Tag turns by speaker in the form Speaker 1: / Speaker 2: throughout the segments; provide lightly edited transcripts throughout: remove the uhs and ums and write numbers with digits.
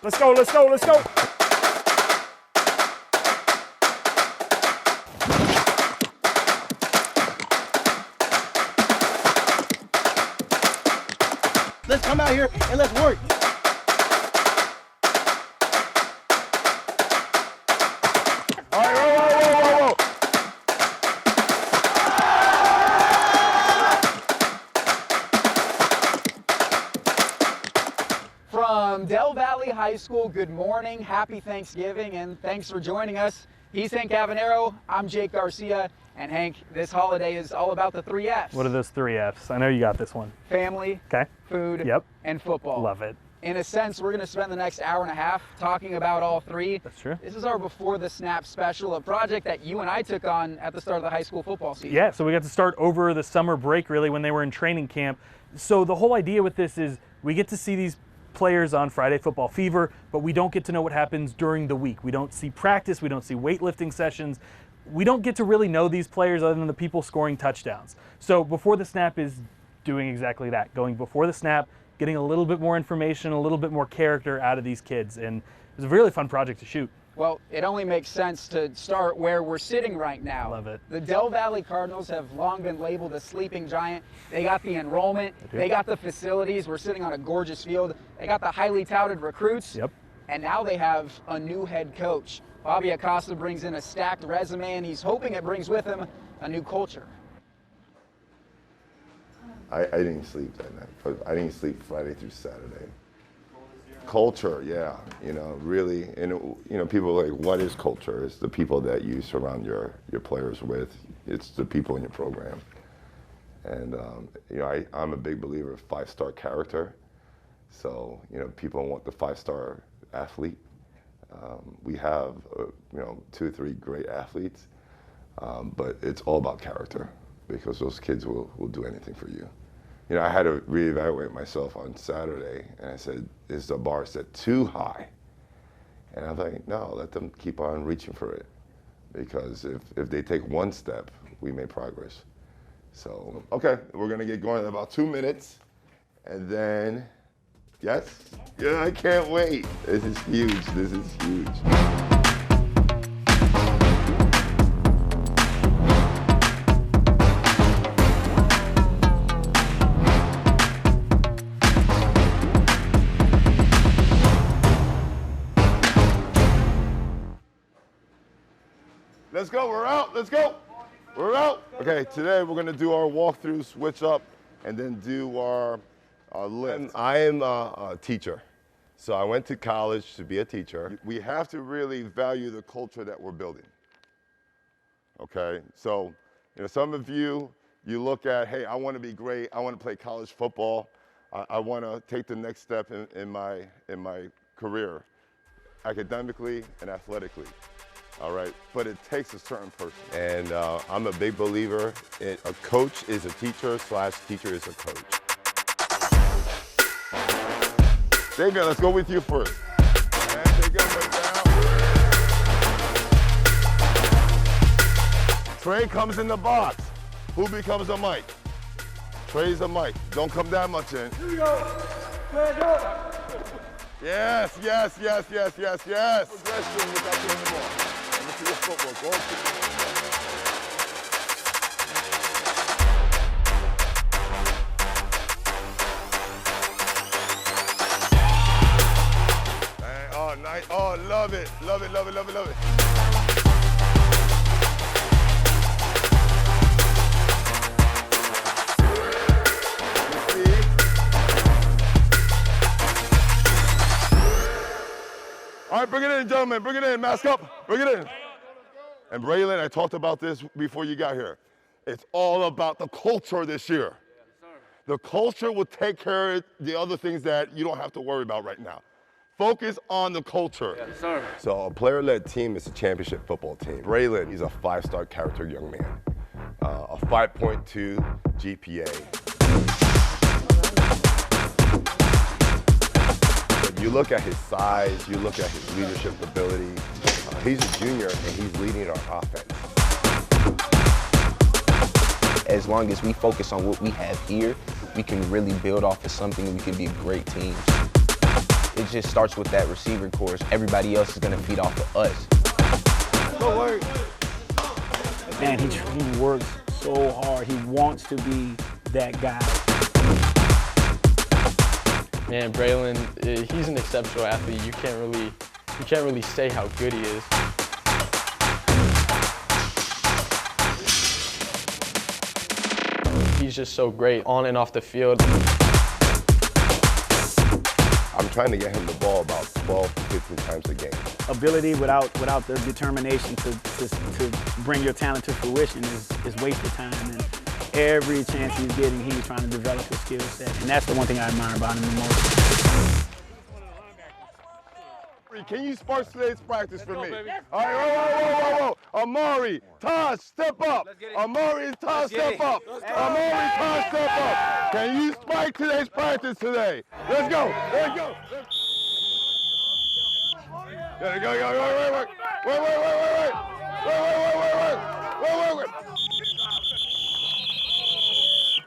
Speaker 1: Let's go, let's go, let's go.
Speaker 2: Let's come out here and let's work.
Speaker 1: All right, whoa.
Speaker 3: From Del Valle High School, good morning, happy Thanksgiving, and thanks for joining us. He's Hank Avanero, I'm Jake Garcia, and Hank, this holiday is all about the 3 F's.
Speaker 1: What are those 3 F's? I know you got this one.
Speaker 3: Family,
Speaker 1: Okay.
Speaker 3: food,
Speaker 1: Yep.
Speaker 3: and football.
Speaker 1: Love it.
Speaker 3: In a sense, we're going to spend the next hour and a half talking about all 3.
Speaker 1: That's true.
Speaker 3: This is our Before the Snap special, a project that you and I took on at the start of the high school football season.
Speaker 1: Yeah, so we got to start over the summer break, really, when they were in training camp. So the whole idea with this is we get to see these players on Friday Football Fever, but we don't get to know what happens during the week. We don't see practice, we don't see weightlifting sessions. We don't get to really know these players other than the people scoring touchdowns. So Before the Snap is doing exactly that, going before the snap, getting a little bit more information, a little bit more character out of these kids. And it was a really fun project to shoot.
Speaker 3: Well, it only makes sense to start where we're sitting right now.
Speaker 1: Love it.
Speaker 3: The Del Valle Cardinals have long been labeled a sleeping giant. They got the enrollment, they got the facilities. We're sitting on a gorgeous field. They got the highly touted recruits.
Speaker 1: Yep.
Speaker 3: And now they have a new head coach. Bobby Acosta brings in a stacked resume, and he's hoping it brings with him a new culture.
Speaker 4: I didn't sleep that night, but I didn't sleep Friday through Saturday. Culture, yeah, really, and people are like, what is culture? It's the people that you surround your players with. It's the people in your program. And, I'm a big believer of 5-star character. So, people want the 5-star athlete. We have, 2 or 3 great athletes, but it's all about character because those kids will do anything for you. I had to reevaluate myself on Saturday, and I said, is the bar set too high? And I was like, no, let them keep on reaching for it. Because if they take 1 step, we make progress. So, okay, we're gonna get going in about 2 minutes. And then, yes? Yeah, I can't wait. This is huge, this is huge. Let's go, we're out, let's go. We're out. Okay, today we're gonna do our walkthrough, switch up, and then do our lift. I am a teacher, so I went to college to be a teacher. We have to really value the culture that we're building, okay? So, some of you look at, hey, I wanna be great, I wanna play college football, I wanna take the next step in my career, academically and athletically. All right, but it takes a certain person. And I'm a big believer in a coach is a teacher / teacher is a coach. David, let's go with you first. And take up and down. Trey comes in the box. Who becomes a mic? Trey's a mic. Don't come that much in. Here we go. Yes, yes, yes, yes, yes, yes. Progression without doing more. Your footwork. Oh, nice. Oh, love it. Love it, love it, love it, love it. All right, bring it in, gentlemen. Bring it in. Mask up. Bring it in. And Braylon, I talked about this before you got here. It's all about the culture this year. The culture will take care of the other things that you don't have to worry about right now. Focus on the culture.
Speaker 5: Yes, sir.
Speaker 4: So a player-led team is a championship football team. Braylon, he's a 5-star character young man. A 5.2 GPA. You look at his size, you look at his leadership ability. He's a junior and he's leading our offense.
Speaker 6: As long as we focus on what we have here, we can really build off of something and we can be a great team. it just starts with that receiver course. Everybody else is going to feed off of us.
Speaker 2: Go work.
Speaker 5: Man, he works so hard. He wants to be that guy.
Speaker 7: Man, Braylon, he's an exceptional athlete. You can't really say how good he is. He's just so great on and off the field.
Speaker 4: I'm trying to get him the ball about 12 to 15 times a game.
Speaker 5: Ability without the determination to bring your talent to fruition is wasted time. And every chance he's getting, he's trying to develop his skill set. And that's the one thing I admire about him the most.
Speaker 4: Can you spark today's practice for me? All right, whoa. Amari, Taj, step up. Amari and Taj, step up. Amari, Taj, step up. Can you spike today's practice today? Let's go. There you go. There you go. Wait.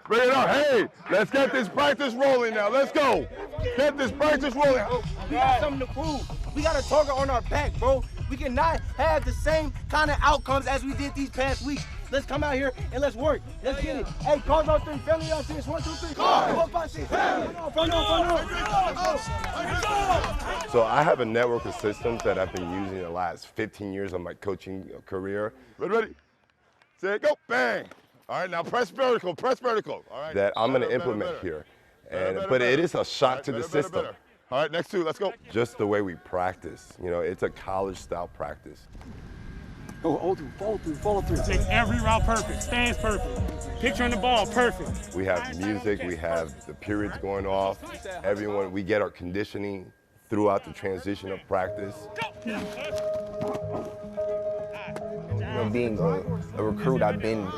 Speaker 4: Bring it up. Hey, let's get this practice rolling now. Let's go. Get this practice rolling.
Speaker 2: We got something to prove. We got a target on our back, bro. We cannot have the same kind of outcomes as we did these past weeks. Let's come out here and let's work. Let's get it. Hey, calls on 3, family on 6, 1, 2, 3. 4, 5, 6. Front on.
Speaker 4: So I have a network of systems that I've been using the last 15 years of my coaching career. Ready? Set, go, bang. All right, now press vertical. All right. That I'm going to implement here. But it is a shock to the system. All right, next 2, let's go. Just the way we practice. You know, it's a college-style practice.
Speaker 5: Follow through.
Speaker 8: Makes every route perfect, stands perfect. Picturing the ball, perfect.
Speaker 4: We have music, we have the periods going off. Everyone, we get our conditioning throughout the transition of practice.
Speaker 6: You know, being a recruit, I've been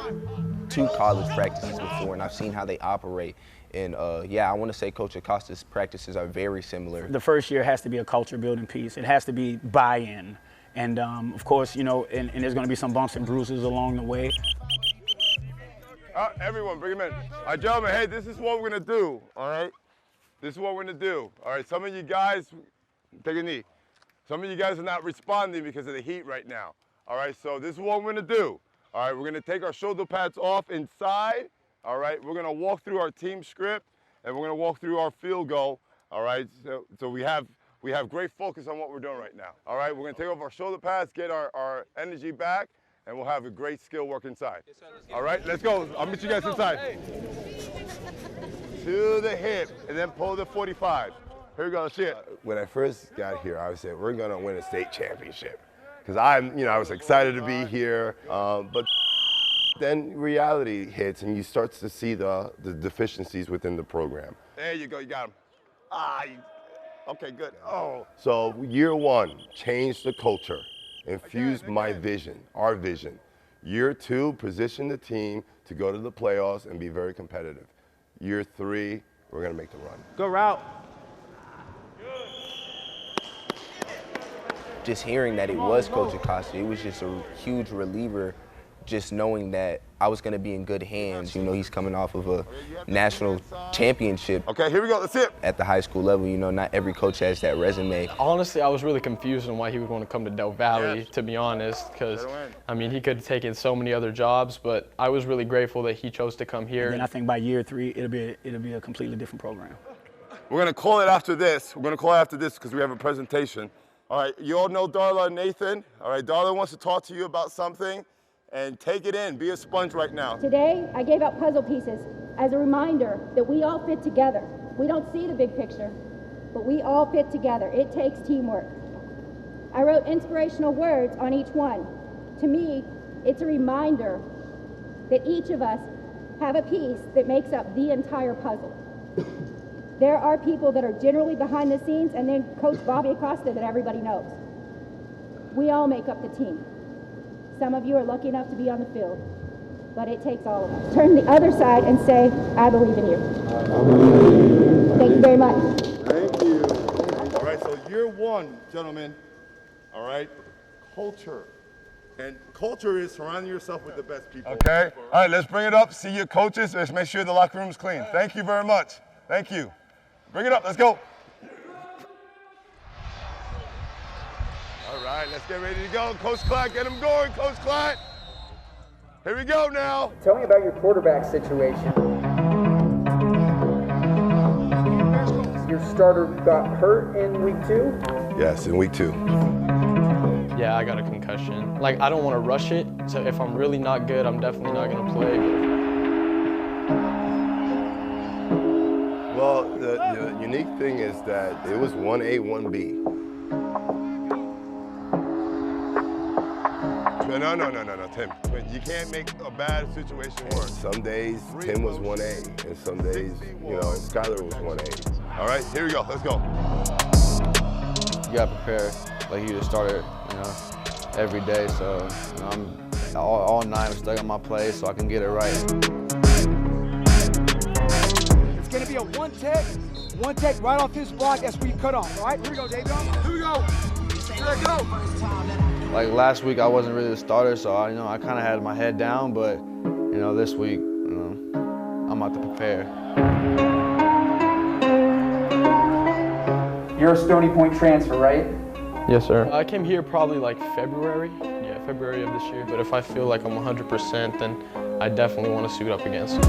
Speaker 6: to college practices before, and I've seen how they operate. And yeah, I want to say Coach Acosta's practices are very similar.
Speaker 5: The first year has to be a culture building piece. It has to be buy-in. And of course, you know, and there's going to be some bumps and bruises along the way.
Speaker 4: Everyone, bring him in. All right, gentlemen, hey, this is what we're going to do, all right? This is what we're going to do. All right, some of you guys, take a knee. Some of you guys are not responding because of the heat right now. All right, so this is what we're going to do. All right, we're going to take our shoulder pads off inside. All right, we're going to walk through our team script, and we're going to walk through our field goal. All right, so we have great focus on what we're doing right now. All right, we're going to take off our shoulder pads, get our energy back, and we'll have a great skill work inside. All right, let's go. I'll meet you guys inside. To the hip, and then pull the 45. Here we go, shit. When I first got here, I said, we're going to win a state championship. Because I was excited to be here, but then reality hits and you start to see the deficiencies within the program. There you go, you got him. Okay, good. Oh. So year 1, change the culture, infuse my vision, our vision. Year 2, position the team to go to the playoffs and be very competitive. Year 3, we're gonna make the run.
Speaker 2: Go route.
Speaker 6: Just hearing that it was Coach Acosta, it was just a huge reliever, just knowing that I was going to be in good hands. You know, he's coming off of a national championship.
Speaker 4: Okay, here we go, that's it.
Speaker 6: At the high school level, you know, not every coach has that resume.
Speaker 7: Honestly, I was really confused on why he would want to come to Del Valle, to be honest, because, I mean, he could have taken so many other jobs, but I was really grateful that he chose to come here.
Speaker 5: And I think by year 3, it'll be a completely different program.
Speaker 4: We're going to call it after this. We're going to call it after this because we have a presentation. All right, you all know Darla and Nathan. All right, Darla wants to talk to you about something, and take it in. Be a sponge right now.
Speaker 9: Today, I gave out puzzle pieces as a reminder that we all fit together. We don't see the big picture, but we all fit together. It takes teamwork. I wrote inspirational words on each one. To me, it's a reminder that each of us have a piece that makes up the entire puzzle. There are people that are generally behind the scenes, and then Coach Bobby Acosta that everybody knows. We all make up the team. Some of you are lucky enough to be on the field, but it takes all of us. Turn the other side and say, I believe in you. Thank you very much.
Speaker 4: Thank you. All right, so year 1, gentlemen, all right, culture. And culture is surrounding yourself with the best people. Okay, all right, let's bring it up. See your coaches. Let's make sure the locker room's clean. Thank you very much. Thank you. Bring it up, let's go. All right, let's get ready to go. Coach Clark, get him going, Coach Clark. Here we go now.
Speaker 3: Tell me about your quarterback situation. Your starter got hurt in week 2?
Speaker 4: Yes, in week 2.
Speaker 7: Yeah, I got a concussion. Like, I don't want to rush it, so if I'm really not good, I'm definitely not going to play.
Speaker 4: Well, the unique thing is that it was 1A, 1B. No, Tim. You can't make a bad situation work. Some days, Tim was 1A, and some days, Skylar was 1A. All right, here we go. Let's go.
Speaker 10: You got to prepare like you just started, every day. So I'm all night I'm stuck on my play so I can get it right.
Speaker 2: It's gonna be a one take right off his block as we cut off. All right, here we go, David. Here we go. Here we go.
Speaker 10: Like last week I wasn't really the starter, so I kind of had my head down. But this week, I'm about to prepare.
Speaker 3: You're a Stony Point transfer, right?
Speaker 7: Yes, sir. I came here probably like February. Yeah, February of this year. But if I feel like I'm 100%, then I definitely want to suit up against him.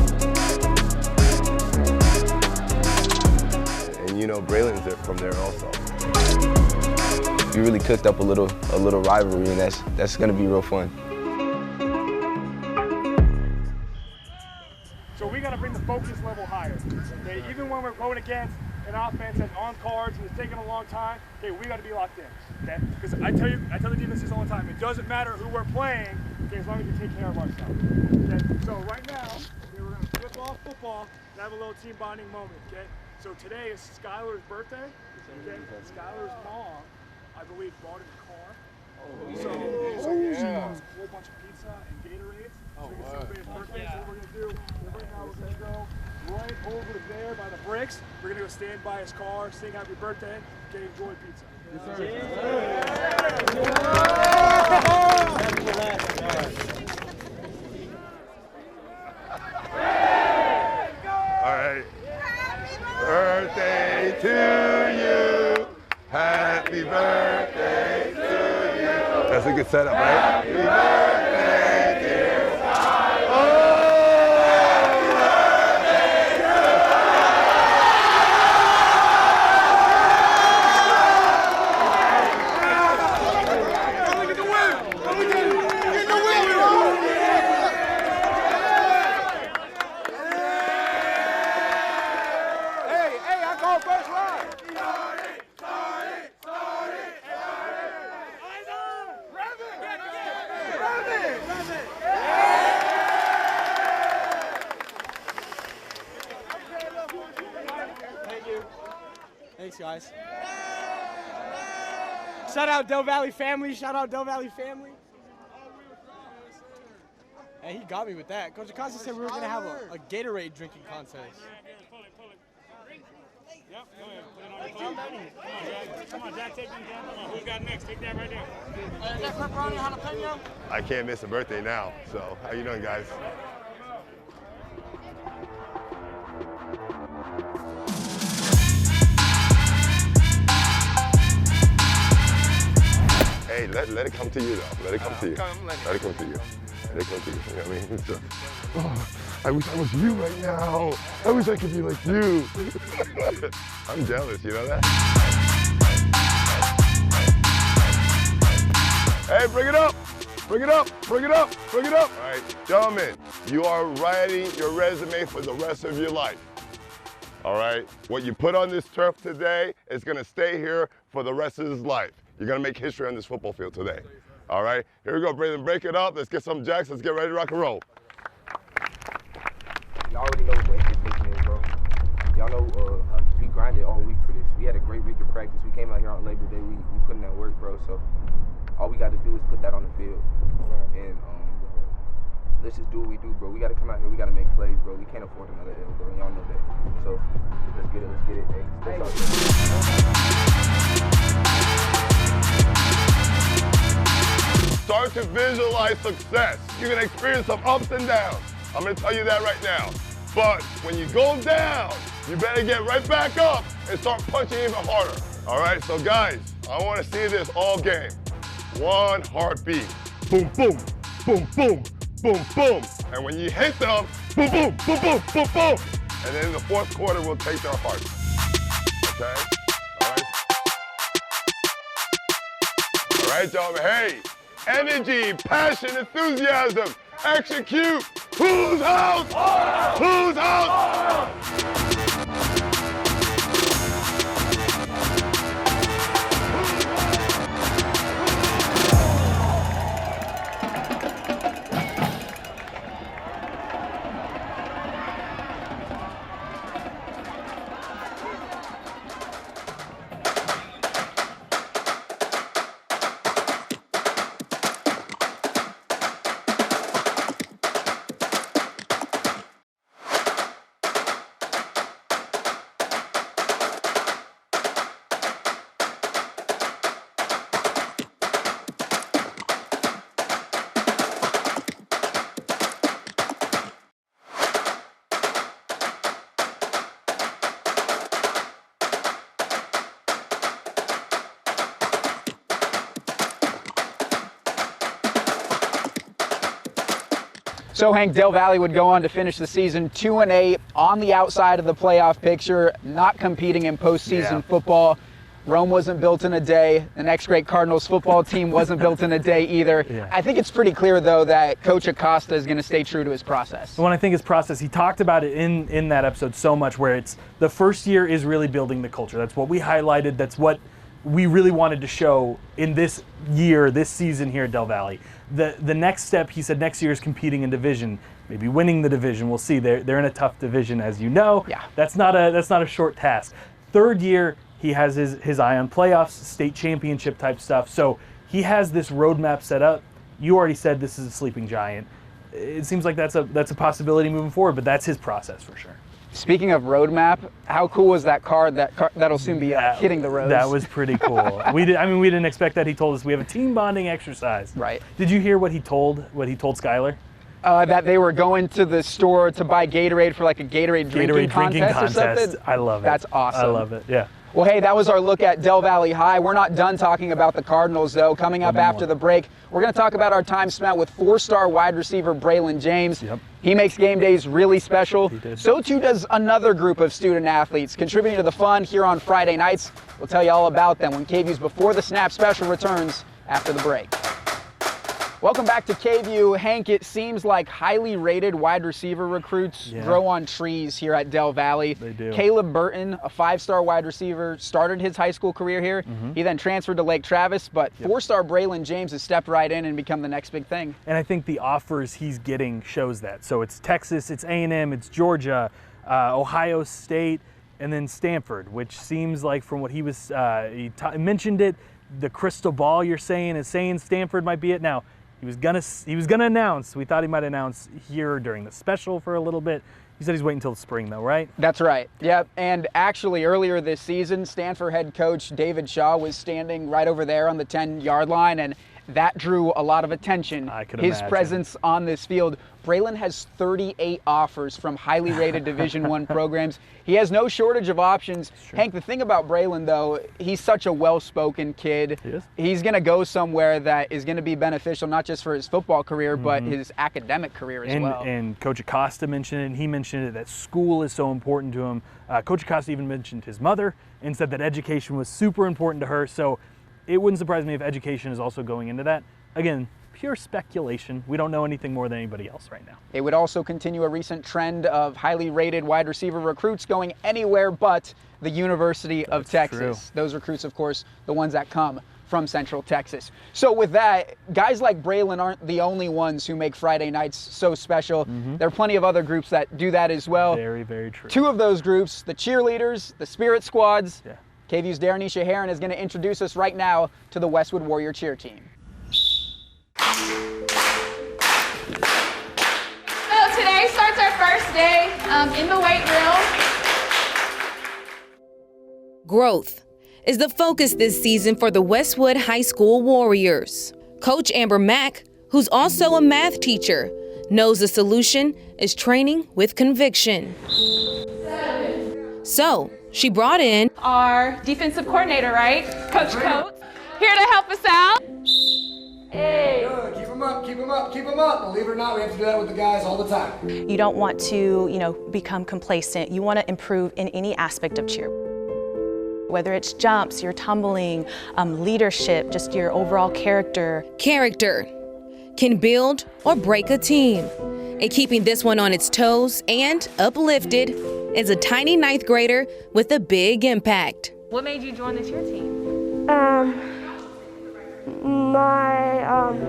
Speaker 4: And Braylon's from there also.
Speaker 6: You really cooked up a little rivalry, and that's gonna be real fun.
Speaker 8: So we got to bring the focus level higher. Okay? Even when we're going against an offense that's on cards and it's taking a long time, okay, we got to be locked in. Okay? Because I tell the defenses all the time, it doesn't matter who we're playing, okay, as long as you take care of ourselves. Okay? So right now, we're going to flip off football and have a little team bonding moment. Okay? So today is Skylar's birthday. Okay? Skylar's mom, I believe, bought him a car. So she wants a whole bunch of pizza and Gatorades. So we can celebrate his birthday. So what we're going to do right now, we're going to go right over there by the bricks. We're going to go stand by his car, sing happy birthday, okay, enjoy pizza. Yes,
Speaker 4: All right. Birthday to you. Happy birthday to you. That's a good setup, right? Happy birthday, dear Skylar. Happy birthday to Skylar. Look at the win. Look at the win.
Speaker 2: Hey, I call first line.
Speaker 11: Thanks, guys. Shout out Del Valle family. Shout out Del Valle family. Hey, he got me with that. Coach Acosta said we were going to have a Gatorade drinking contest.
Speaker 8: Yep, go ahead. Put it on your phone. Come on, Jack, take them down. Come on, who's got next? Take that right there. Is that pepperoni jalapeno?
Speaker 4: I can't miss a birthday now. So, how you doing, guys? Hey, let it come to you, though. Let it come to you. Let it come to you. Let it come to you. You know what I mean? So, I wish I was you right now. I wish I could be like you. I'm jealous, you know that? Hey, bring it up. Bring it up. Bring it up. Bring it up. All right, gentlemen, you are writing your resume for the rest of your life. All right? What you put on this turf today is going to stay here for the rest of his life. You're going to make history on this football field today. All right? Here we go, Brandon. Break it up. Let's get some jacks. Let's get ready to rock and roll.
Speaker 6: Y'all already know what expectation is, bro. Y'all know we grinded all week for this. We had a great week of practice. We came out here on Labor Day. We put in that work, bro. So all we got to do is put that on the field. And let's just do what we do, bro. We got to come out here. We got to make plays, bro. We can't afford another L, bro. Y'all know that. So let's get it. Let's get it. Hey,
Speaker 4: Start to visualize success. You're going to experience some ups and downs. I'm going to tell you that right now. But when you go down, you better get right back up and start punching even harder. All right, so guys, I want to see this all game. one heartbeat. Boom, boom, boom, boom, boom, boom. And when you hit them, boom, boom, boom, boom, boom, boom. And then in the fourth quarter, we'll take their heart. Okay? All right? All right, y'all. Hey, energy, passion, enthusiasm, execute. Whose house? Whose house?
Speaker 3: So Hank, Del Valle would go on to finish the season 2-8 on the outside of the playoff picture, not competing in postseason football. Rome wasn't built in a day. The next great Cardinals football team wasn't built in a day either. I think it's pretty clear, though, that Coach Acosta is going to stay true to his process.
Speaker 1: When I think his process, he talked about it in that episode so much, where it's the first year is really building the culture. That's what we highlighted. That's what we really wanted to show in this year, this season here at Del Valle. The next step, he said, next year is competing in division, maybe winning the division. We'll see. They're in a tough division, as you know. That's not a short task. Third year, he has his eye on playoffs, state championship type stuff. So he has this roadmap set up. You already said this is a sleeping giant. It seems like that's a possibility moving forward, but that's his process for sure.
Speaker 3: Speaking of roadmap, how cool was that car that'll soon be hitting the roads?
Speaker 1: That was pretty cool. we didn't expect that. He told us we have a team bonding exercise.
Speaker 3: Right.
Speaker 1: Did you hear what he told Skylar?
Speaker 3: That they were going to the store to buy Gatorade for like a Gatorade drinking contest or something?
Speaker 1: I love it.
Speaker 3: That's awesome.
Speaker 1: I love it, yeah.
Speaker 3: Well, hey, that was our look at Del Valle High. We're not done talking about the Cardinals, though. Coming up after the break, we're going to talk about our time spent with four-star wide receiver Braylon James. He makes game days really special. So too does another group of student athletes contributing to the fun here on Friday nights. We'll tell you all about them when KVUE's Before the Snap special returns after the break. Welcome back to KVUE. Hank, it seems like highly rated wide receiver recruits grow on trees here at Del Valle.
Speaker 1: They do.
Speaker 3: Caleb Burton, a five-star wide receiver, started his high school career here. He then transferred to Lake Travis, but four-star Braylon James has stepped right in and become the next big thing.
Speaker 1: And I think the offers he's getting shows that. So it's Texas, it's A&M, it's Georgia, Ohio State, and then Stanford, which seems like from what he was, he mentioned it, the crystal ball you're saying is saying Stanford might be it. Now, he was gonna announce. We thought he might announce here during the special for a little bit. He said he's waiting until the spring, though, right?
Speaker 3: That's right. Yep. And actually, earlier this season, Stanford head coach David Shaw was standing right over there on the 10-yard line, and that drew a lot of attention.
Speaker 1: I could
Speaker 3: His
Speaker 1: imagine.
Speaker 3: presence on this field. Braylon has 38 offers from highly rated Division I programs. He has no shortage of options. Hank, the thing about Braylon, though, he's such a well-spoken kid.
Speaker 1: He is.
Speaker 3: He's going to go somewhere that is going to be beneficial, not just for his football career, but his academic career as well.
Speaker 1: And Coach Acosta mentioned it, and he mentioned it, that school is so important to him. Coach Acosta even mentioned his mother and said that education was super important to her. So it wouldn't surprise me if education is also going into that. Again, pure speculation. We don't know anything more than anybody else right now.
Speaker 3: It would also continue a recent trend of highly rated wide receiver recruits going anywhere but the University of Texas.
Speaker 1: True.
Speaker 3: Those recruits, of course, the ones that come from Central Texas. So with that, guys like Braylon aren't the only ones who make Friday nights so special. There are plenty of other groups that do that as well.
Speaker 1: Very, very true.
Speaker 3: Two of those groups, the cheerleaders, the spirit squads. KVUE's Darrenisha Heron is going to introduce us right now to the Westwood Warrior cheer team.
Speaker 12: So today starts our first day in the weight room.
Speaker 13: Growth is the focus this season for the Westwood High School Warriors. Coach Amber Mack, who's also a math teacher, knows the solution is training with conviction. So she brought in
Speaker 12: Our defensive coordinator, right? Coach Coates, here to help us out.
Speaker 14: Good. Keep them up, keep them up, keep them up. Believe it or not, we have to do that with the guys all the time.
Speaker 15: You don't want to, become complacent. You want to improve in any aspect of cheer. Whether it's jumps, your tumbling, leadership, just your overall character.
Speaker 13: Character can build or break a team. And keeping this one on its toes and uplifted is a tiny 9th grader with a big impact.
Speaker 16: What made you join the cheer team?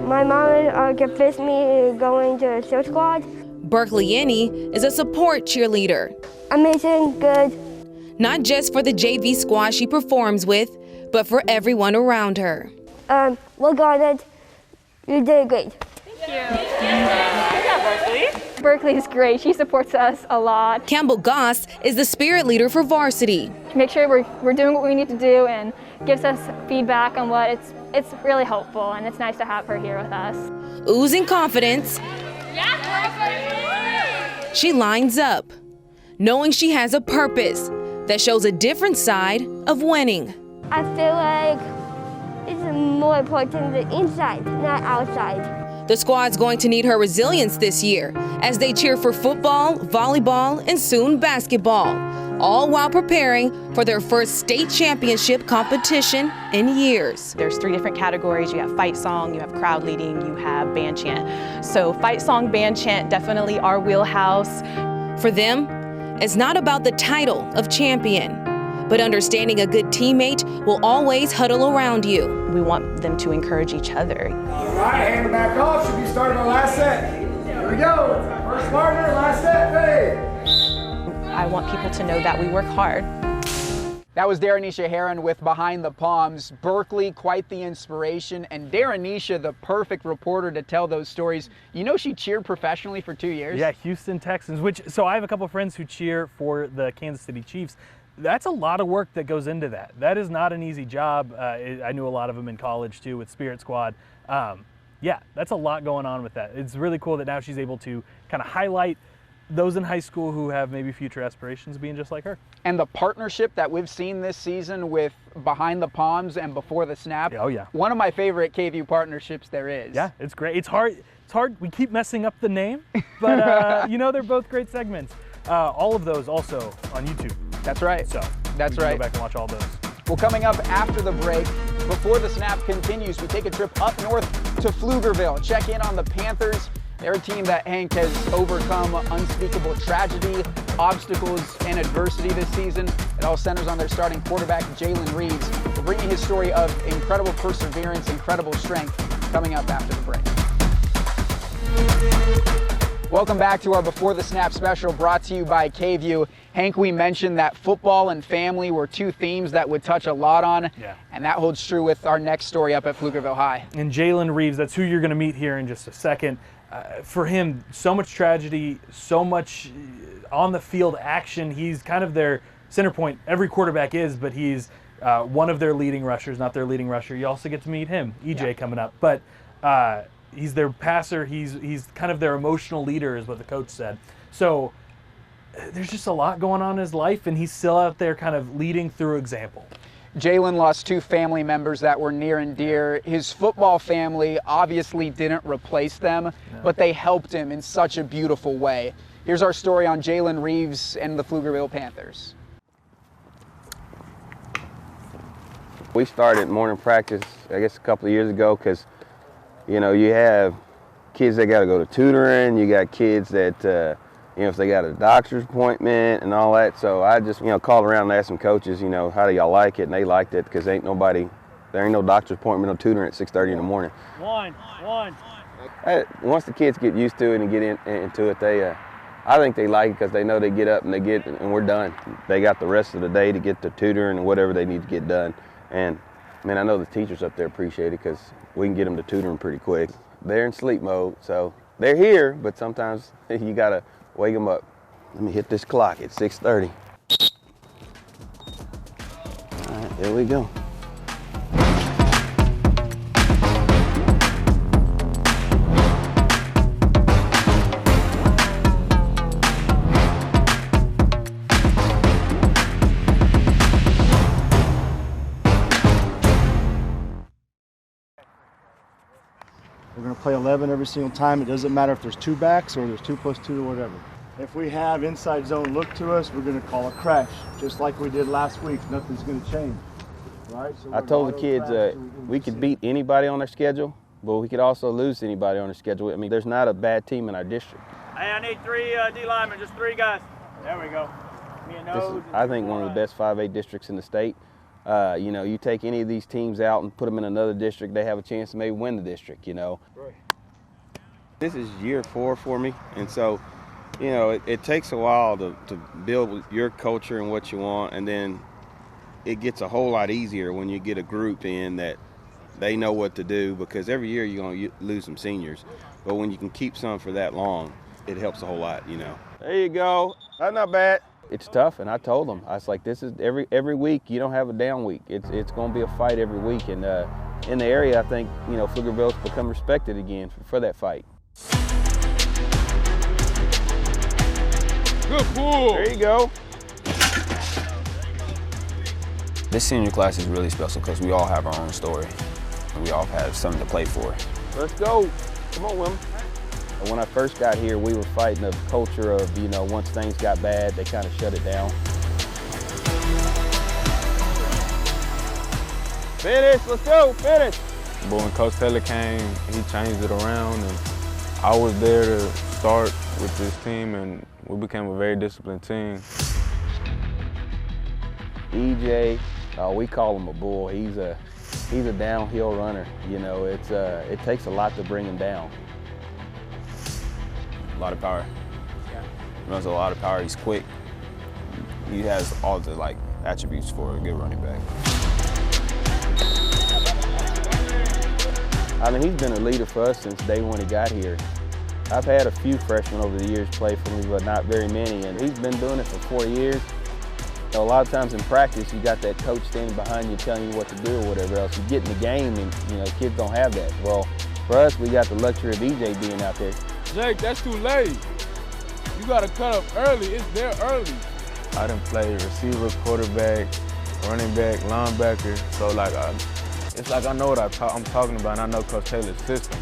Speaker 17: My mom convinced me going to cheer squad.
Speaker 13: Berkeley Annie is a support cheerleader.
Speaker 17: Amazing, good.
Speaker 13: Not just for the JV squad she performs with, but for everyone around her.
Speaker 17: Well, God, you did great.
Speaker 16: Thank you. Good job, Berkeley. Berkeley's great. She supports us a lot.
Speaker 13: Campbell Goss is the spirit leader for varsity.
Speaker 16: Make sure we're doing what we need to do and gives us feedback on what it's really helpful, and it's nice to have her here with us.
Speaker 13: Oozing confidence, she lines up, knowing she has a purpose that shows a different side of winning.
Speaker 17: I feel like it's more important the inside, not outside.
Speaker 13: The squad's going to need her resilience this year as they cheer for football, volleyball, and soon basketball, all while preparing for their first state championship competition in years.
Speaker 15: There's 3 different categories. You have fight song, you have crowd leading, you have band chant. So fight song, band chant, definitely our wheelhouse.
Speaker 13: For them, it's not about the title of champion, but understanding a good teammate will always huddle around you.
Speaker 15: We want them to encourage each other.
Speaker 14: All right, hand it back off. Should be starting our last set. Here we go. First partner, last set, ready.
Speaker 15: I want people to know that we work hard.
Speaker 3: That was Daranisha Heron with Behind the Palms. Berkeley, quite the inspiration, and Daranisha, the perfect reporter to tell those stories. You know she cheered professionally for 2 years?
Speaker 1: Yeah, Houston Texans, so I have a couple friends who cheer for the Kansas City Chiefs. That's a lot of work that goes into that. That is not an easy job. I knew a lot of them in college too with Spirit Squad. Yeah, that's a lot going on with that. It's really cool that now she's able to kind of highlight those in high school who have maybe future aspirations of being just like her.
Speaker 3: And the partnership that we've seen this season with Behind the Palms and Before the Snap.
Speaker 1: Oh yeah.
Speaker 3: One of my favorite KVUE partnerships there is.
Speaker 1: Yeah, it's great. It's hard. We keep messing up the name, but they're both great segments. All of those also on YouTube.
Speaker 3: That's right.
Speaker 1: So
Speaker 3: that's
Speaker 1: you can
Speaker 3: right.
Speaker 1: Go back and watch all those.
Speaker 3: Well, coming up after the break, Before the Snap continues, we take a trip up north to Pflugerville, check in on the Panthers. They're a team that, Hank, has overcome unspeakable tragedy, obstacles, and adversity this season. It all centers on their starting quarterback, Jalen Reeves. We'll bring you his story of incredible perseverance, incredible strength, coming up after the break. Welcome back to our Before the Snap special brought to you by KVUE. Hank, we mentioned that football and family were 2 themes that would touch a lot on, and that holds true with our next story up at Pflugerville High.
Speaker 1: And Jalen Reeves, that's who you're going to meet here in just a second. For him, so much tragedy, so much on the field action. He's kind of their center point. Every quarterback is, but he's one of their leading rushers, not their leading rusher. You also get to meet him, EJ, coming up. But he's their passer. He's kind of their emotional leader, is what the coach said. So there's just a lot going on in his life, and he's still out there kind of leading through example.
Speaker 3: Jalen lost 2 family members that were near and dear. His football family obviously didn't replace them, but they helped him in such a beautiful way. Here's our story on Jalen Reeves and the Pflugerville Panthers.
Speaker 18: We started morning practice, I guess, a couple of years ago because, you have kids that got to go to tutoring, you got kids that, if they got a doctor's appointment and all that. So I just, called around and asked some coaches, how do y'all like it? And they liked it because there ain't no doctor's appointment, no tutoring at 6:30 in the morning.
Speaker 8: One.
Speaker 18: Once the kids get used to it and get into it, I think they like it because they know they get up and we're done. They got the rest of the day to get to tutoring and whatever they need to get done. And, I know the teachers up there appreciate it because we can get them to tutoring pretty quick. They're in sleep mode, so they're here, but sometimes you got to wake them up. Let me hit this clock at 6:30. All right, there we go.
Speaker 19: We're going to play 11 every single time. It doesn't matter if there's 2 backs or there's 2 + 2 or whatever. If we have inside zone look to us, we're going to call a crash, just like we did last week. Nothing's going to change, right? So
Speaker 18: I told the kids we could beat anybody on their schedule, but we could also lose anybody on their schedule. I mean, there's not a bad team in our district.
Speaker 8: Hey, I need 3 D linemen, just 3 guys. There we go. Me and
Speaker 18: This is, I think, one of the best 5A districts in the state. You know, you take any of these teams out and put them in another district, they have a chance to maybe win the district, you know.
Speaker 19: Right.
Speaker 18: This is year 4 for me, and so, you know, it takes a while to build your culture and what you want, and then it gets a whole lot easier when you get a group in that they know what to do, because every year you're going to lose some seniors. But when you can keep some for that long, it helps a whole lot, you know. There you go. That's not bad. It's tough, and I told them, I was like, this is every week, you don't have a down week. It's going to be a fight every week, and in the area, I think, you know, Pflugerville's become respected again for that fight.
Speaker 20: Good pull.
Speaker 18: There you go.
Speaker 21: This senior class is really special because we all have our own story, and we all have something to play for.
Speaker 18: Let's go. Come on, Willem. When I first got here, we were fighting a culture of, you know, once things got bad, they kind of shut it down. Finish, let's go, finish.
Speaker 20: But when Coach Taylor came, he changed it around, and I was there to start with this team, and we became a very disciplined team.
Speaker 18: EJ, we call him a bull. He's a downhill runner. You know, it takes a lot to bring him down.
Speaker 21: A lot of power. He runs a lot of power. He's quick. He has all the attributes for a good running back.
Speaker 18: I mean, he's been a leader for us since day one he got here. I've had a few freshmen over the years play for me, but not very many, and he's been doing it for 4 years. A lot of times in practice, you got that coach standing behind you telling you what to do or whatever else. You get in the game, and you know, kids don't have that. Well, for us, we got the luxury of EJ being out there.
Speaker 20: Jake, that's too late. You got to cut up early. It's there early. I done played receiver, quarterback, running back, linebacker. So it's like I know what I'm talking about, and I know Coach Taylor's system.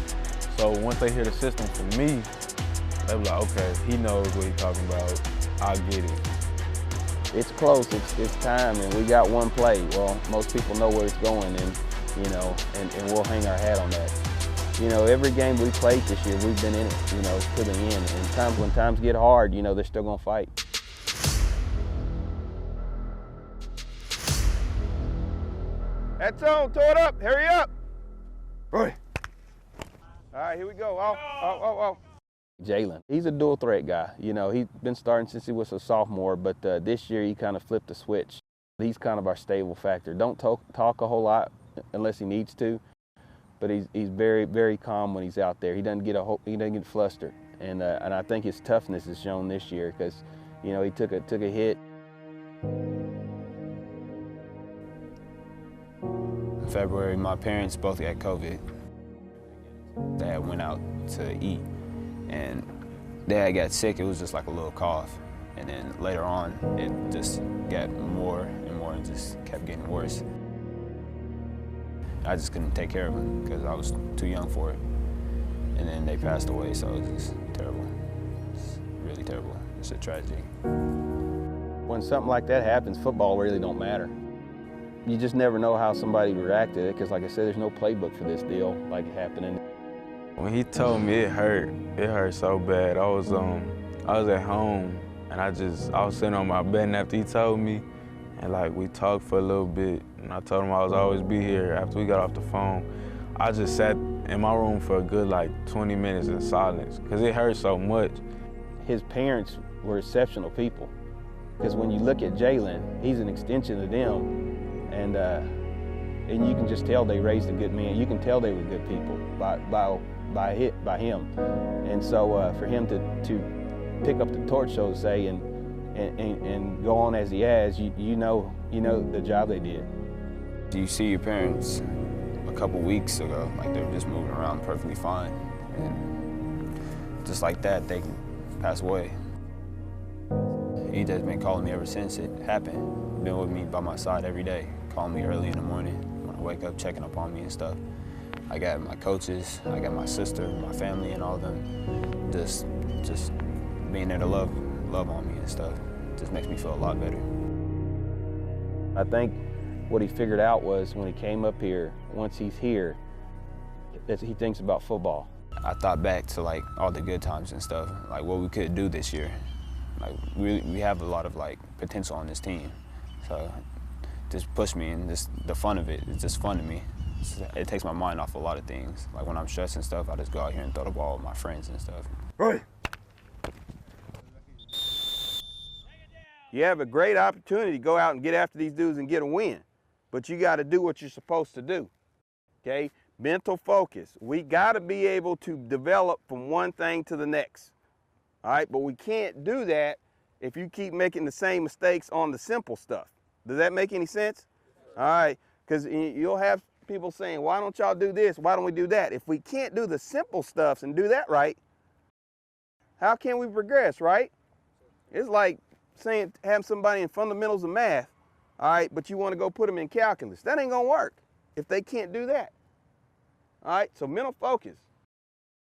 Speaker 20: So once they hear the system from me, they be like, okay, he knows what he's talking about. I get it.
Speaker 18: It's close. It's time, and we got one play. Well, most people know where it's going, and you know, and we'll hang our hat on that. You know, every game we played this year, we've been in it, you know, to the end. And when times get hard, you know, they're still going to fight. That's on. Throw it up. Hurry up. Roy. All right, here we go. Oh. Jalen, he's a dual threat guy. You know, he's been starting since he was a sophomore, but this year he kind of flipped the switch. He's kind of our stable factor. Don't talk a whole lot unless he needs to. But he's very, very calm when he's out there. He doesn't get flustered, and I think his toughness is shown this year because, you know, he took a hit.
Speaker 21: In February, my parents both got COVID. Dad went out to eat, and Dad got sick. It was just like a little cough, and then later on, it just got more and more, and just kept getting worse. I just couldn't take care of him because I was too young for it. And then they passed away, so it was just terrible. It's really terrible. It's a tragedy.
Speaker 18: When something like that happens, football really don't matter. You just never know how somebody reacted because, like I said, there's no playbook for this deal like happening.
Speaker 20: When he told me it hurt so bad. I was at home, and I was sitting on my bed, and after he told me, and we talked for a little bit, and I told him I was always be here. After we got off the phone, I just sat in my room for a good 20 minutes in silence because it hurt so much.
Speaker 18: His parents were exceptional people because when you look at Jalen, he's an extension of them, and you can just tell they raised a good man. You can tell they were good people by him, and so for him to pick up the torch, so to say, and go on as he has, you know the job they did.
Speaker 21: You see your parents a couple weeks ago, they were just moving around perfectly fine, and just like that, they pass away. He has been calling me ever since it happened. Been with me by my side every day, calling me early in the morning when I wake up, checking up on me and stuff. I got my coaches, I got my sister, my family, and all of them just being there to love on me and stuff just makes me feel a lot better.
Speaker 18: I think what he figured out was when he came up here, once he's here, that he thinks about football.
Speaker 21: I thought back to like all the good times and stuff, like what we could do this year. Like we have a lot of like potential on this team, so just push me, and just the fun of it. It's just fun to me. It takes my mind off a lot of things. Like when I'm stressed and stuff, I just go out here and throw the ball with my friends and stuff.
Speaker 14: Right.
Speaker 18: You have a great opportunity to go out and get after these dudes and get a win, but you got to do what you're supposed to do, okay? Mental focus. We got to be able to develop from one thing to the next, all right? But we can't do that if you keep making the same mistakes on the simple stuff. Does that make any sense? All right, because you'll have people saying, why don't y'all do this? Why don't we do that? If we can't do the simple stuff and do that right, how can we progress, right? It's like saying have somebody in fundamentals of math, all right, but you want to go put them in calculus. That ain't gonna work if they can't do that. All right, so mental focus,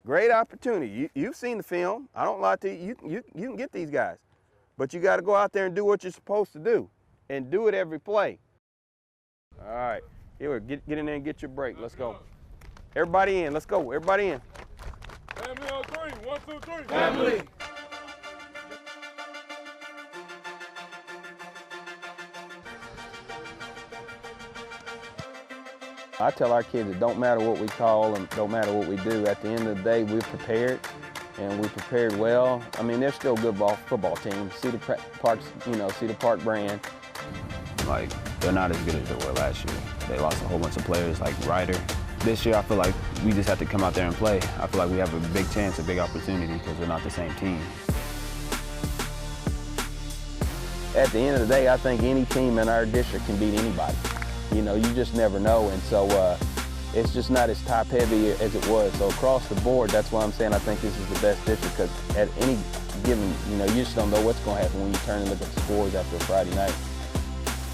Speaker 18: great opportunity. You've seen the film. I don't lie to you. You can get these guys, but you got to go out there and do what you're supposed to do, and do it every play. All right, here, get in there and get your break. Let's go. Everybody in. Let's go. Everybody in.
Speaker 8: Family on three. 1, 2, 3.
Speaker 14: Family.
Speaker 18: I tell our kids it don't matter what we call and don't matter what we do. At the end of the day, we're prepared, and we prepared well. I mean, they're still a good football team. Cedar Park brand.
Speaker 21: Like, they're not as good as they were last year. They lost a whole bunch of players like Ryder. This year, I feel like we just have to come out there and play. I feel like we have a big chance, a big opportunity, because we're not the same team.
Speaker 18: At the end of the day, I think any team in our district can beat anybody. You know, you just never know, and so it's just not as top-heavy as it was. So across the board, that's why I'm saying I think this is the best district, because at any given, you know, you just don't know what's going to happen when you turn and look at the scores after a Friday night.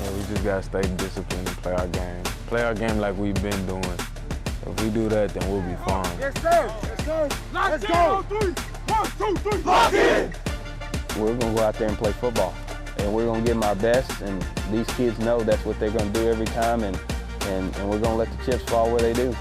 Speaker 20: Yeah, we just got to stay disciplined and play our game. Play our game like we've been doing. If we do that, then we'll be fine.
Speaker 14: Yes, sir. Yes, sir. Let's go. 3. 1, 2, 3. Lock in.
Speaker 18: We're going to go out there and play football, and we're going to give them our best, and these kids know that's what they're going to do every time, and we're going to let the chips fall where they do.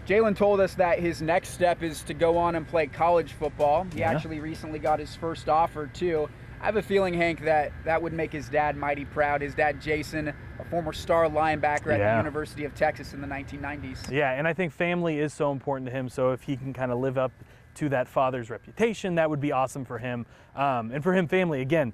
Speaker 3: Jalen told us that his next step is to go on and play college football. He actually recently got his first offer too. I have a feeling, Hank, that would make his dad mighty proud. His dad, Jason, a former star linebacker at the University of Texas in the 1990s.
Speaker 1: Yeah, and I think family is so important to him, so if he can kind of live up to that father's reputation, that would be awesome for him. And for him, family, again,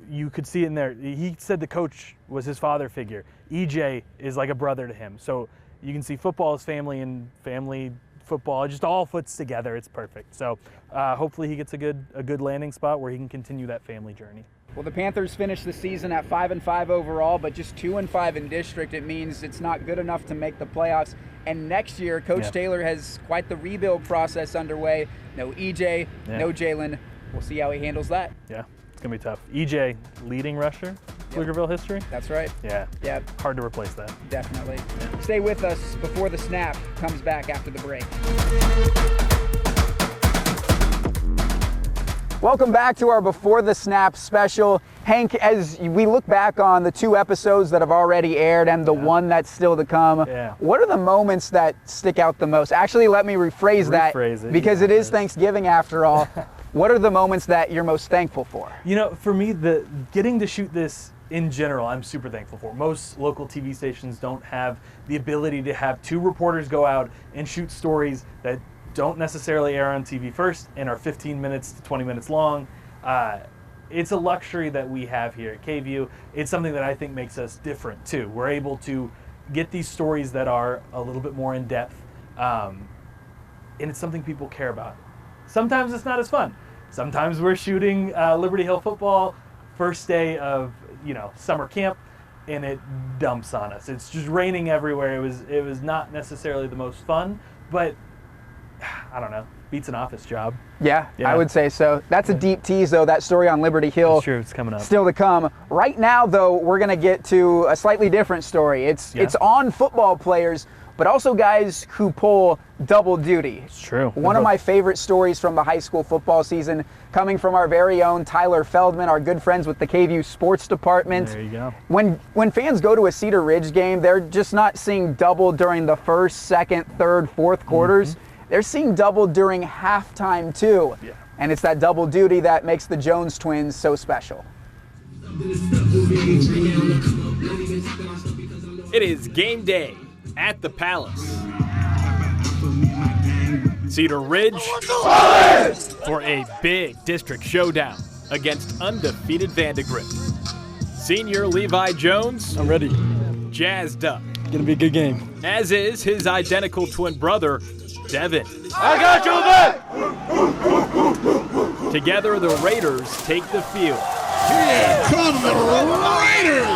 Speaker 1: you could see it in there. He said the coach was his father figure. EJ is like a brother to him. So you can see football is family, and family football, it just all fits together. It's perfect. So hopefully he gets a good landing spot where he can continue that family journey.
Speaker 3: Well, the Panthers finished the season at 5-5 overall, but just 2-5 in district. It means it's not good enough to make the playoffs. And next year, Coach Taylor has quite the rebuild process underway. No EJ, no Jalen. We'll see how he handles that.
Speaker 1: Yeah, it's going to be tough. EJ, leading rusher, Pflugerville history.
Speaker 3: That's right.
Speaker 1: Yeah.
Speaker 3: Yeah.
Speaker 1: Hard to replace that.
Speaker 3: Definitely. Stay with us. Before the Snap comes back after the break. Welcome back to our Before the Snap special. Hank, as we look back on the 2 episodes that have already aired and the one that's still to come, what are the moments that stick out the most? Actually, let me rephrase that because it is Thanksgiving after all. What are the moments that you're most thankful for?
Speaker 1: You know, for me, getting to shoot this in general, I'm super thankful for. Most local TV stations don't have the ability to have 2 reporters go out and shoot stories that don't necessarily air on TV first and are 15 minutes to 20 minutes long. It's a luxury that we have here at KVUE. It's something that I think makes us different too. We're able to get these stories that are a little bit more in depth, and it's something people care about. Sometimes it's not as fun. Sometimes we're shooting Liberty Hill football first day of summer camp, and it dumps on us. It's just raining everywhere. It was not necessarily the most fun, but I don't know, beats an office job.
Speaker 3: Yeah, I would say so. That's a deep tease, though, that story on Liberty Hill.
Speaker 1: Sure, it's coming up.
Speaker 3: Still to come. Right now, though, we're going to get to a slightly different story. It's on football players, but also guys who pull double duty.
Speaker 1: It's true.
Speaker 3: One of my favorite stories from the high school football season, coming from our very own Tyler Feldman, our good friends with the KVUE sports department.
Speaker 1: There you go.
Speaker 3: When fans go to a Cedar Ridge game, they're just not seeing double during the first, second, third, fourth quarters. They're seeing double during halftime too.
Speaker 1: Yeah.
Speaker 3: And it's that double duty that makes the Jones twins so special.
Speaker 5: It is game day at the Palace. Cedar Ridge for a big district showdown against undefeated Vandegrift. Senior Levi Jones,
Speaker 22: I'm ready.
Speaker 5: Jazzed up.
Speaker 22: Gonna be a good game.
Speaker 5: As is his identical twin brother, Devin.
Speaker 22: I got you, man!
Speaker 5: Together, the Raiders take the field.
Speaker 22: Here come the Raiders!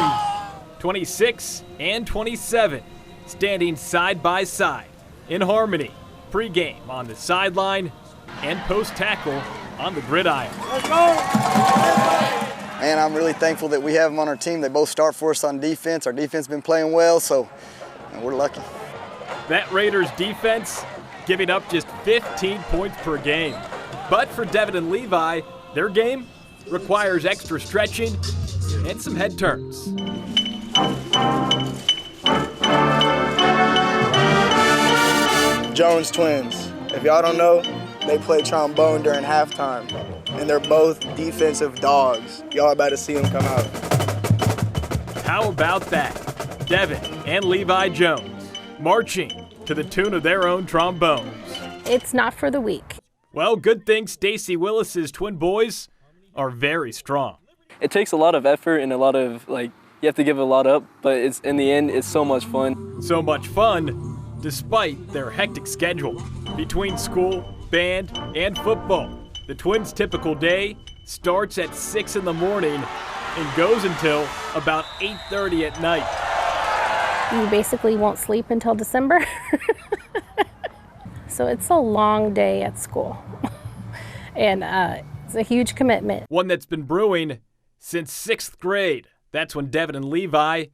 Speaker 5: 26 and 27, standing side by side, in harmony, pregame on the sideline and post-tackle on the gridiron.
Speaker 22: Let's go!
Speaker 23: And I'm really thankful that we have them on our team. They both start for us on defense. Our defense has been playing well, so we're lucky.
Speaker 5: That Raiders defense giving up just 15 points per game. But for Devin and Levi, their game requires extra stretching and some head turns.
Speaker 23: Jones twins. If y'all don't know, they play trombone during halftime, and they're both defensive dogs. Y'all about to see them come out.
Speaker 5: How about that? Devin and Levi Jones marching to the tune of their own trombones.
Speaker 24: It's not for the weak.
Speaker 5: Well, good thing Stacy Willis's twin boys are very strong.
Speaker 25: It takes a lot of effort and a lot of, you have to give a lot up, but it's in the end, it's so much fun.
Speaker 5: So much fun, despite their hectic schedule. Between school, band, and football, the twins' typical day starts at 6 in the morning and goes until about 8:30 at night.
Speaker 24: You basically won't sleep until December. So it's a long day at school. And it's a huge commitment.
Speaker 5: One that's been brewing since 6th grade. That's when Devin and Levi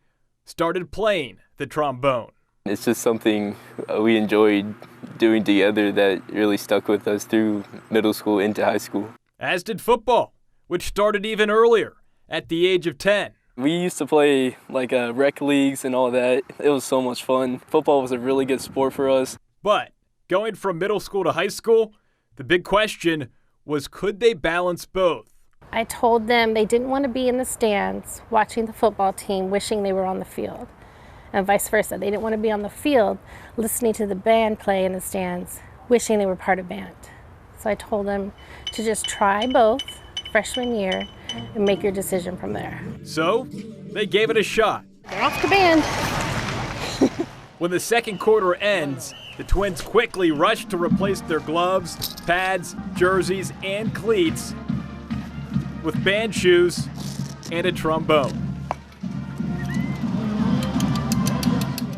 Speaker 5: started playing the trombone.
Speaker 25: It's just something we enjoyed doing together that really stuck with us through middle school into high school.
Speaker 5: As did football, which started even earlier, at the age of 10.
Speaker 25: We used to play rec leagues and all that. It was so much fun. Football was a really good sport for us.
Speaker 5: But going from middle school to high school, the big question was, could they balance both?
Speaker 24: I told them they didn't want to be in the stands watching the football team wishing they were on the field. And vice versa. They didn't want to be on the field listening to the band play in the stands wishing they were part of band. So I told them to just try both freshman year and make your decision from there.
Speaker 5: So they gave it a shot.
Speaker 24: They're off to band.
Speaker 5: When the second quarter ends, the twins quickly rush to replace their gloves, pads, jerseys, and cleats with band shoes and a trombone.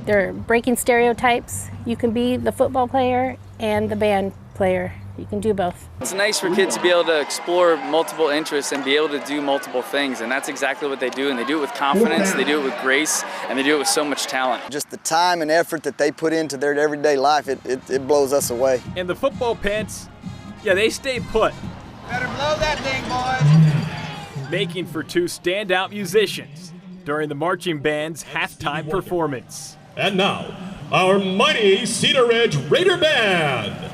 Speaker 24: They're breaking stereotypes. You can be the football player and the band player. You can do both.
Speaker 26: It's nice for kids to be able to explore multiple interests and be able to do multiple things, and that's exactly what they do, and they do it with confidence, they do it with grace, and they do it with so much talent.
Speaker 23: Just the time and effort that they put into their everyday life, it blows us away.
Speaker 5: And the football pants, they stay put.
Speaker 2: Better blow that thing, boys.
Speaker 5: Making for 2 standout musicians during the marching band's halftime performance.
Speaker 27: And now, our mighty Cedar Ridge Raider Band.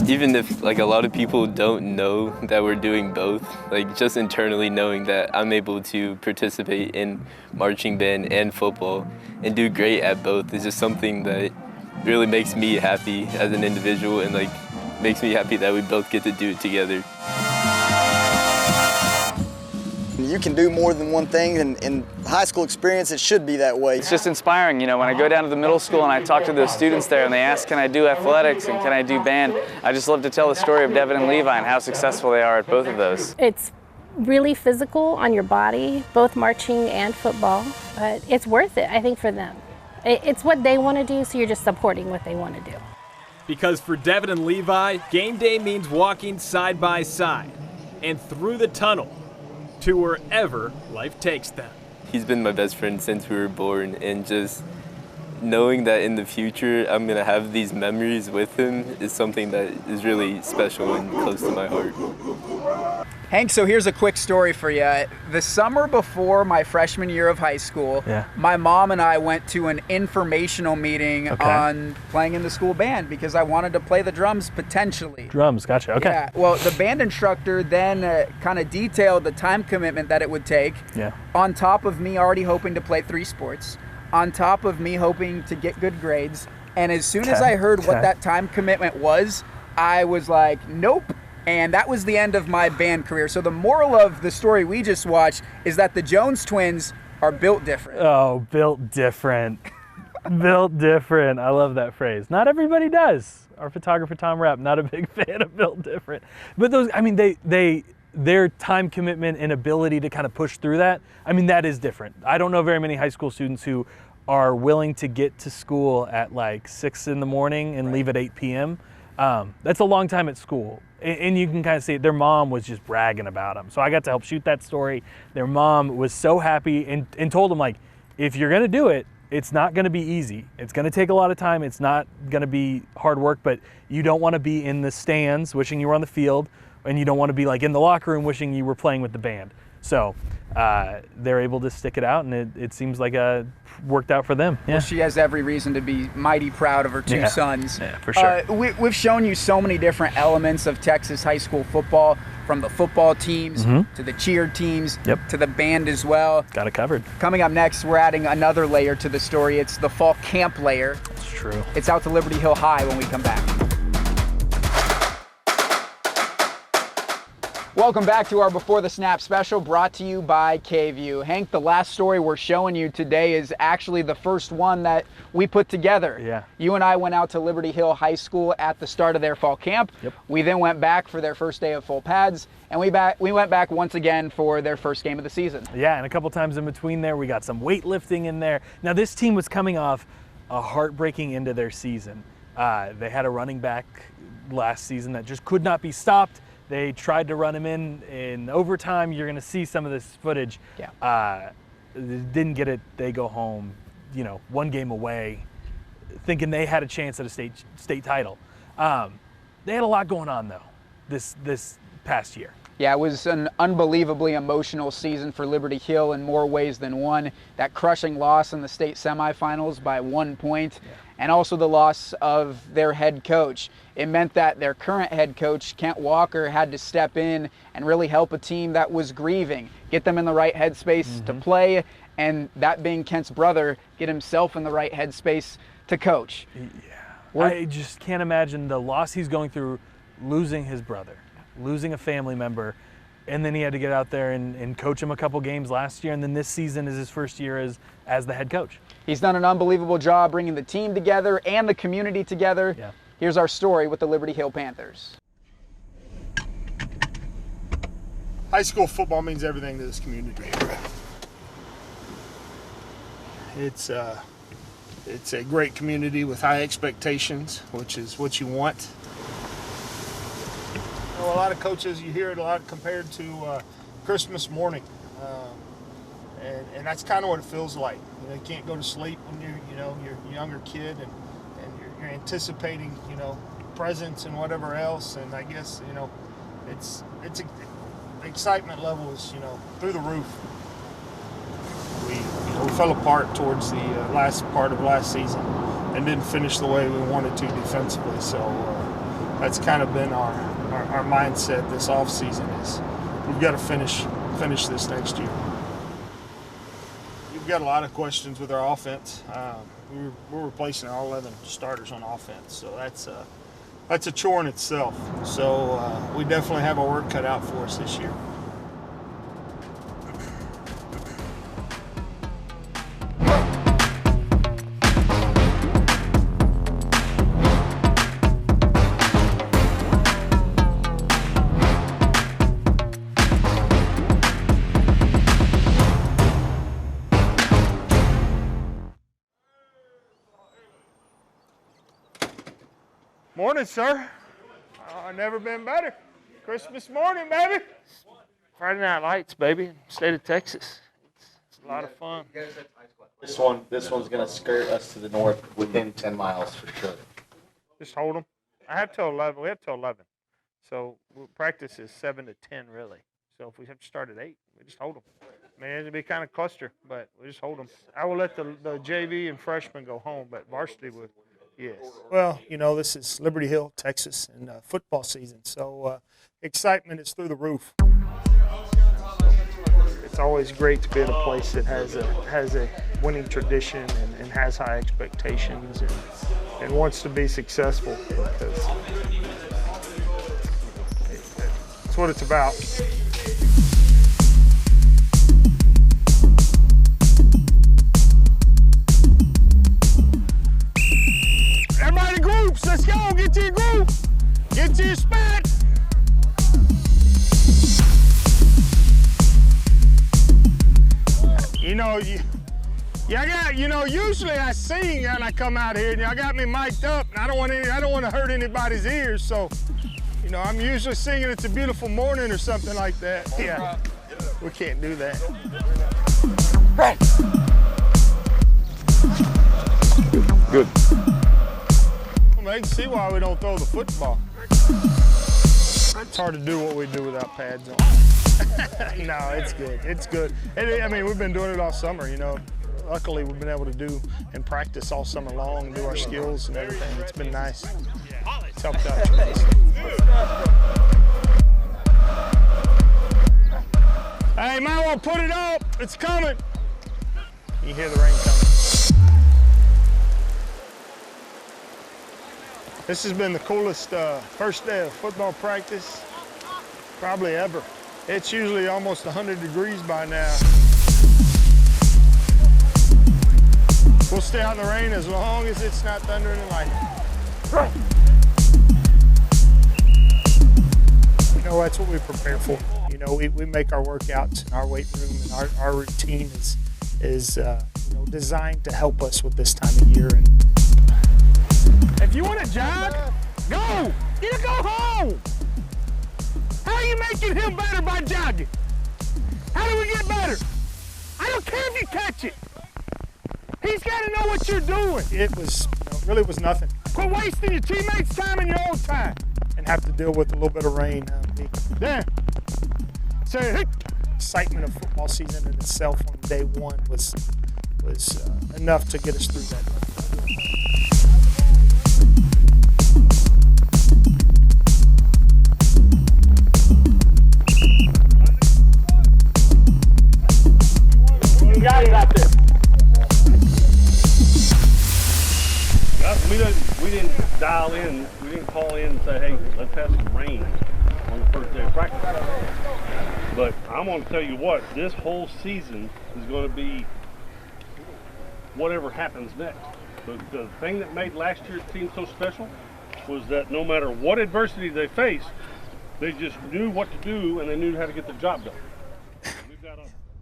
Speaker 25: Even if like a lot of people don't know that we're doing both, like just internally knowing that I'm able to participate in marching band and football and do great at both is just something that really makes me happy as an individual and like makes me happy that we both get to do it together.
Speaker 4: You can do more than one thing, and in high school experience, it should be that way.
Speaker 26: It's just inspiring, you know, when I go down to the middle school and I talk to the students there and they ask, can I do athletics and can I do band? I just love to tell the story of Devin and Levi and how successful they are at both of those.
Speaker 24: It's really physical on your body, both marching and football, but it's worth it, I think, for them. It's what they want to do, so you're just supporting what they want to do.
Speaker 5: Because for Devin and Levi, game day means walking side by side and through the tunnel to wherever life takes them.
Speaker 25: He's been my best friend since we were born, and just knowing that in the future I'm gonna have these memories with him is something that is really special and close to my heart.
Speaker 3: Hank, so here's a quick story for you. The summer before my freshman year of high school, my mom and I went to an informational meeting on playing in the school band because I wanted to play the drums potentially.
Speaker 1: Drums, gotcha, okay.
Speaker 3: Yeah, well, the band instructor then kind of detailed the time commitment that it would take, on top of me already hoping to play 3 sports, on top of me hoping to get good grades. And as soon as I heard what that time commitment was, I was like, nope. And that was the end of my band career. So the moral of the story we just watched is that the Jones twins are built different.
Speaker 1: Oh, built different. Built different. I love that phrase. Not everybody does. Our photographer, Tom Rapp, not a big fan of built different. But those, I mean, their time commitment and ability to kind of push through that, I mean, that is different. I don't know very many high school students who are willing to get to school at like 6 in the morning and leave at 8 p.m. That's a long time at school. And you can kind of see it. Their mom was just bragging about them. So I got to help shoot that story. Their mom was so happy and told them, like, if you're going to do it, it's not going to be easy. It's going to take a lot of time. It's not going to be hard work, but you don't want to be in the stands wishing you were on the field, and you don't want to be like in the locker room wishing you were playing with the band. So they're able to stick it out, and it seems like worked out for them. Yeah.
Speaker 3: Well, she has every reason to be mighty proud of her 2 sons.
Speaker 1: Yeah, for sure.
Speaker 3: We've shown you so many different elements of Texas high school football, from the football teams to the cheer teams to the band as well.
Speaker 1: Got it covered.
Speaker 3: Coming up next, we're adding another layer to the story. It's the fall camp layer.
Speaker 1: That's true.
Speaker 3: It's out to Liberty Hill High when we come back. Welcome back to our Before the Snap special, brought to you by KVUE. Hank, the last story we're showing you today is actually the first one that we put together.
Speaker 1: Yeah.
Speaker 3: You and I went out to Liberty Hill High School at the start of their fall camp. We then went back for their first day of full pads, and we went back once again for their first game of the season.
Speaker 1: Yeah, and a couple times in between there, we got some weightlifting in there. Now, this team was coming off a heartbreaking end of their season. They had a running back last season that just could not be stopped. They tried to run him in overtime. You're going to see some of this footage. Didn't get it. They go home, 1 game away, thinking they had a chance at a state title. They had a lot going on, though, this past year.
Speaker 3: Yeah, it was an unbelievably emotional season for Liberty Hill in more ways than one. That crushing loss in the state semifinals by 1 point, and also the loss of their head coach. It meant that their current head coach, Kent Walker, had to step in and really help a team that was grieving, get them in the right headspace to play, and that being Kent's brother, get himself in the right headspace to coach.
Speaker 1: Yeah, I just can't imagine the loss he's going through, losing his brother, losing a family member, and then he had to get out there and coach him a couple games last year, and then this season is his first year as the head coach.
Speaker 3: He's done an unbelievable job bringing the team together and the community together.
Speaker 1: Yeah.
Speaker 3: Here's our story with the Liberty Hill Panthers.
Speaker 19: High school football means everything to this community. It's a great community with high expectations, which is what you want. A lot of coaches, you hear it a lot compared to Christmas morning, and that's kind of what it feels like. You can't go to sleep when you're a younger kid, and you're anticipating presents and whatever else. And I guess the excitement level is through the roof. We fell apart towards the last part of last season,
Speaker 6: and didn't finish the way we wanted to defensively. So that's kind of been our mindset this offseason is we've got to finish this next year. We've got a lot of questions with our offense. We're replacing all 11 starters on offense, so that's a chore in itself. So we definitely have our work cut out for us this year. Morning, sir. Never been better. Christmas morning, baby. Friday Night Lights, baby. State of Texas. It's a lot of fun.
Speaker 7: This one's gonna skirt us to the north within 10 miles for sure.
Speaker 6: Just hold them. I have till 11. We have till 11. So practice is 7 to 10, really. So if we have to start at 8, we just hold them. I mean, it'll be kind of cluster, but we just hold them. I will let the JV and freshmen go home, but varsity would. Yes. Well, this is Liberty Hill, Texas, and football season, so excitement is through the roof. It's always great to be at a place that has a winning tradition and has high expectations and wants to be successful, because that's what it's about. Everybody in groups, let's go, get to your group, get to your spot. Usually I sing and I come out here and y'all got me mic'd up and I don't want to hurt anybody's ears, so, I'm usually singing It's a Beautiful Morning or something like that. Yeah, we can't do that. Right. Good. They can see why we don't throw the football. It's hard to do what we do without pads on. No, it's good. It's good. We've been doing it all summer, Luckily, we've been able to do and practice all summer long and do our skills and everything. It's been nice. It's helped out tremendously. Hey, might want to put it up. It's coming. You hear the rain coming. This has been the coolest first day of football practice probably ever. It's usually almost 100 degrees by now. We'll stay out in the rain as long as it's not thundering and lightning. Right. That's what we prepare for. We make our workouts in our weight room, and our routine is designed to help us with this time of year. And if you want to jog, go! You go home! How are you making him better by jogging? How do we get better? I don't care if you catch it. He's got to know what you're doing. It was, really was nothing. Quit wasting your teammates' time and your own time. And have to deal with a little bit of rain. There. So, excitement of football season in itself on day one was enough to get us through that. You got it out there.
Speaker 9: We didn't dial in, we didn't call in and say, hey, let's have some rain on the first day of practice. But I'm going to tell you what, this whole season is going to be whatever happens next. The thing that made last year's team so special was that no matter what adversity they faced, they just knew what to do and they knew how to get the job done.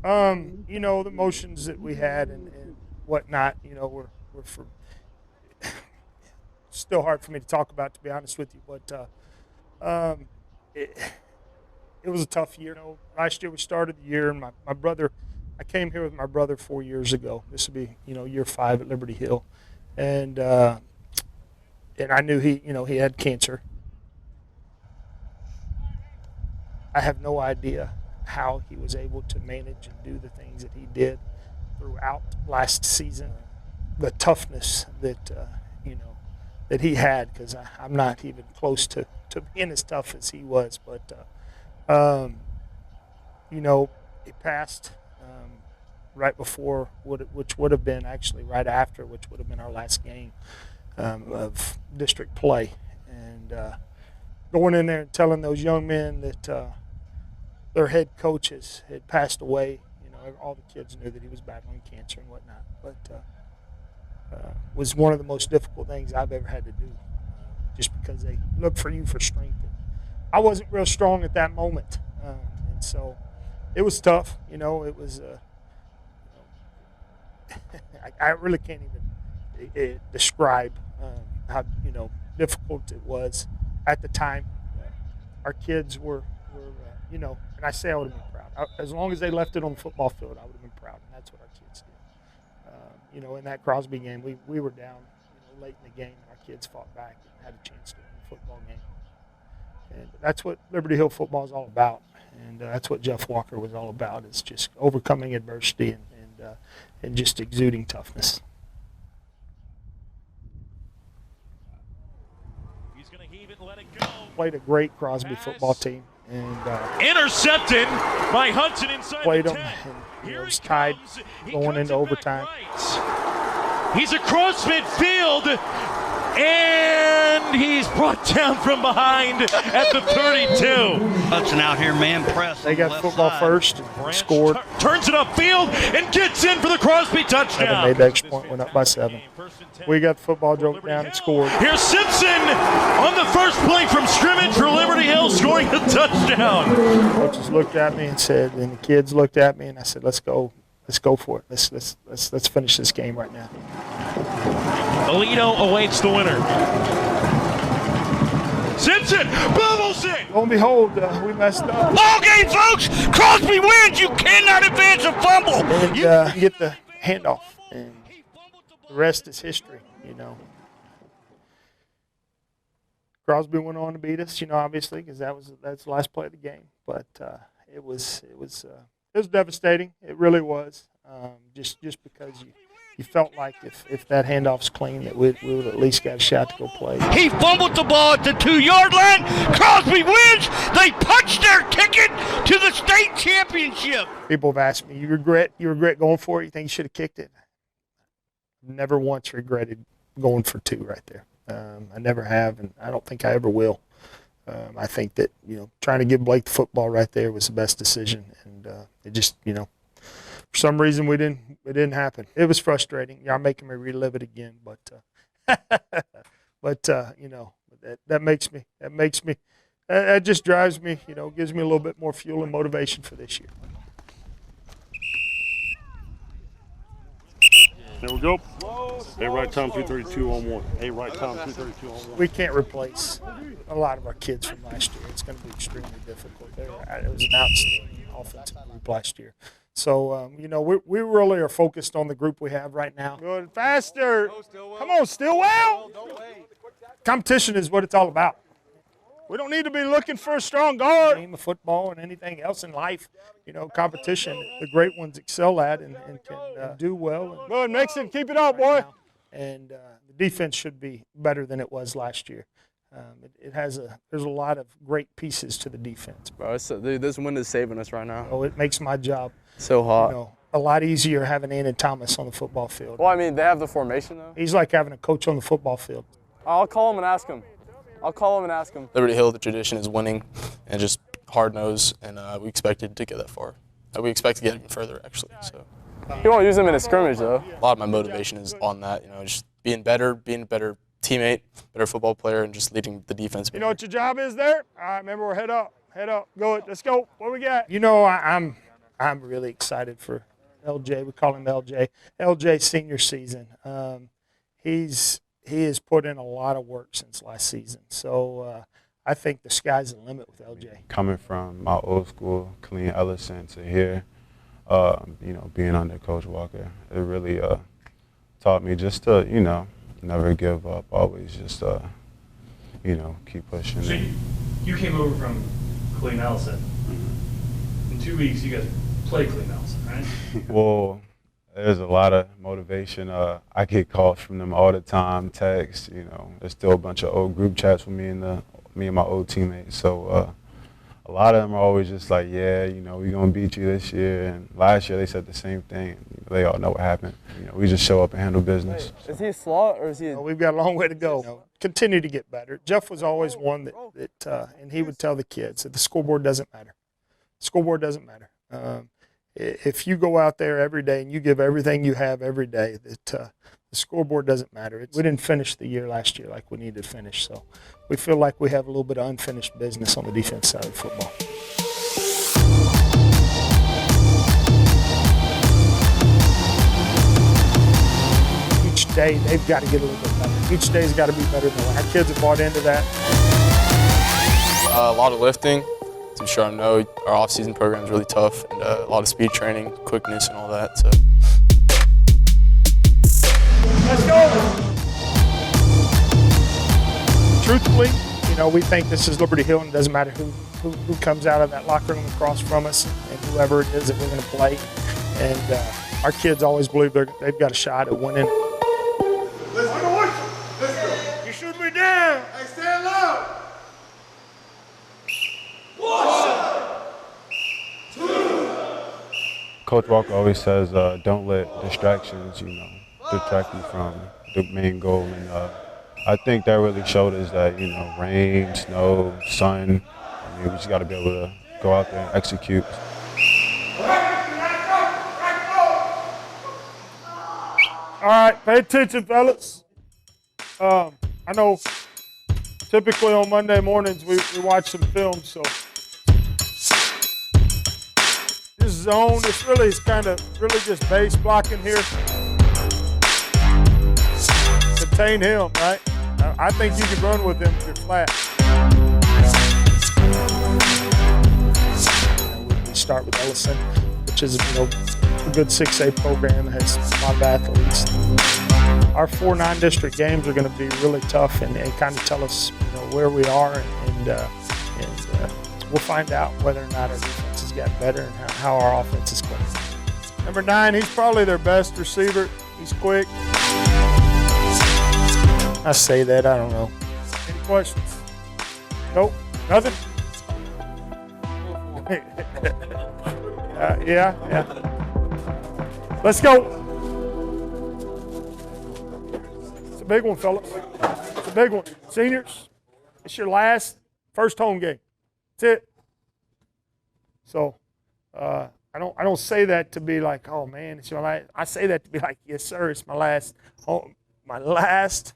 Speaker 6: The emotions that we had and whatnot, were for still hard for me to talk about, to be honest with you. But it was a tough year. Last year we started the year, and my brother, I came here with my brother 4 years ago. This would be, year 5 at Liberty Hill, and I knew he had cancer. I have no idea how he was able to manage and do the things that he did throughout last season. The toughness that that he had, because I'm not even close to being as tough as he was. But he passed right before, which would have been actually right after, which would have been our last game of district play. And going in there and telling those young men that their head coaches had passed away, all the kids knew that he was battling cancer and whatnot. But was one of the most difficult things I've ever had to do, just because they look for you for strength. And I wasn't real strong at that moment, and so it was tough. It was. I really can't even describe how difficult it was at the time. Our kids were and I say I would have been proud. As long as they left it on the football field, I would have been proud, and that's what our kids did. In that Crosby game, we were down late in the game, and our kids fought back and had a chance to win the football game. And that's what Liberty Hill football is all about, and that's what Jeff Walker was all about, is just overcoming adversity and just exuding toughness.
Speaker 22: He's going to heave it and let it go.
Speaker 6: Played a great Crosby football team. And
Speaker 22: intercepted by Hudson inside
Speaker 6: played
Speaker 22: the
Speaker 6: them,
Speaker 22: 10.
Speaker 6: and it was tied going into overtime.
Speaker 22: He's across midfield, and he's brought down from behind at the 32.
Speaker 10: Hudson out here man press.
Speaker 6: They got football first and scored.
Speaker 22: Turns it upfield and gets in for the Crosby touchdown.
Speaker 6: And made the extra point, went up by 7. We got the football, drove it down and scored.
Speaker 22: Here's Simpson on the first play from scrimmage for Liberty Hill, scoring the touchdown.
Speaker 6: Coaches looked at me and said, and the kids looked at me, and I said, "Let's go for it. Let's finish this game right now."
Speaker 22: Alito awaits the winner. Simpson bubbles it.
Speaker 6: Lo and behold, we messed up.
Speaker 10: Ball game, folks. Crosby wins. You cannot advance a fumble.
Speaker 6: And get the handoff, and the rest is history. Crosby went on to beat us, obviously, because that's the last play of the game. But it was devastating. It really was. Just because you felt like if that handoff's clean, that we would at least get a shot to go play.
Speaker 10: He fumbled the ball at the 2-yard line. Crosby wins. They punched their ticket to the state championship.
Speaker 6: People have asked me, you regret going for it? You think you should have kicked it? Never once regretted going for 2 right there. I never have, and I don't think I ever will. I think that trying to give Blake the football right there was the best decision, and it just for some reason it didn't happen. It was frustrating. Y'all making me relive it again, but that just drives me, gives me a little bit more fuel and motivation for this year.
Speaker 9: There we go. A right time, 2:32 on 1. A right time, 2:32 on 1.
Speaker 6: We can't replace a lot of our kids from last year. It's going to be extremely difficult. It was an outstanding offensive group last year. So, we really are focused on the group we have right now. Going faster. Come on, Stillwell. Competition is what it's all about. We don't need to be looking for a strong guard. Game of football and anything else in life, competition, the great ones excel at and can do well. Go ahead, Mixon, keep it up, boy. And the defense should be better than it was last year. There's a lot of great pieces to the defense.
Speaker 11: Bro, this wind is saving us right now.
Speaker 6: Oh, it makes my job
Speaker 11: so hot.
Speaker 6: A lot easier having Ann and Thomas on the football field.
Speaker 11: Well, I mean, they have the formation, though.
Speaker 6: He's like having a coach on the football field.
Speaker 11: I'll call him and ask him.
Speaker 12: Liberty Hill, the tradition is winning and just hard-nosed, and we expected to get that far. We expect to get even further, actually. So.
Speaker 11: You won't use him in a scrimmage, though.
Speaker 12: A lot of my motivation is on that, just being a better teammate, better football player, and just leading the defense.
Speaker 6: You know what your job is there? All right, remember, we're head up. Go it. Let's go. What do we got? I'm really excited for LJ. We call him LJ. LJ's senior season. He has put in a lot of work since last season. So I think the sky's the limit with LJ.
Speaker 20: Coming from my old school, clean Ellison, to here, being under Coach Walker, it really taught me just to, never give up, always just, keep pushing.
Speaker 1: So you came over from Clean Ellison. In 2 weeks, you guys play Clean Ellison, right?
Speaker 20: Well,
Speaker 8: There's a lot of motivation. I get calls from them all the time, texts. You know, there's still a bunch of old group chats with me and my old teammates. So a lot of them are always just like, yeah, you know, we're gonna beat you this year. And last year they said the same thing. You know, they all know what happened. You know, we just show up and handle business.
Speaker 11: Is he a slot or is he?
Speaker 6: We've got a long way to go. You know, continue to get better. Jeff was always one that and he would tell the kids that the scoreboard doesn't matter. The scoreboard doesn't matter. If you go out there every day and you give everything you have every day, that the scoreboard doesn't matter. We didn't finish the year last year like we needed to finish, so we feel like we have a little bit of unfinished business on the defense side of football. Each day they've got to get a little bit better. Each day's got to be better than our kids have bought into that.
Speaker 12: A lot of lifting. I'm sure I know our off-season program is really tough, and a lot of speed training, quickness, and all that. So.
Speaker 6: Let's go. Truthfully, you know, we think this is Liberty Hill, and it doesn't matter who comes out of that locker room across from us, and whoever it is that we're going to play. And our kids always believe they've got a shot at winning.
Speaker 2: Let's go. You shoot me down. Hey, stand low. 1, 2.
Speaker 8: Coach Walker always says, don't let distractions, you know, detract you from the main goal. And I think that really showed us that, you know, rain, snow, sun, I mean, we just got to be able to go out there and execute.
Speaker 6: All right, pay attention, fellas. I know typically on Monday mornings we watch some film, so this zone, it's kind of just base blocking here. Contain him, right? I think you can run with him if you're flat. We start with Ellison, which is, you know, a good 6A program, has a lot of athletes. Our 4 non-district games are going to be really tough and kind of tell us, you know, where we are, and we'll find out whether or not our defense has gotten better and how our offense is going. Number 9, he's probably their best receiver. He's quick. I say that, I don't know. Any questions? Nope, nothing? Yeah. Let's go. It's a big one, fellas. It's a big one. Seniors, it's your first home game. That's it. So I don't say that to be like, oh man, it's your last. I say that to be like, yes sir, it's my last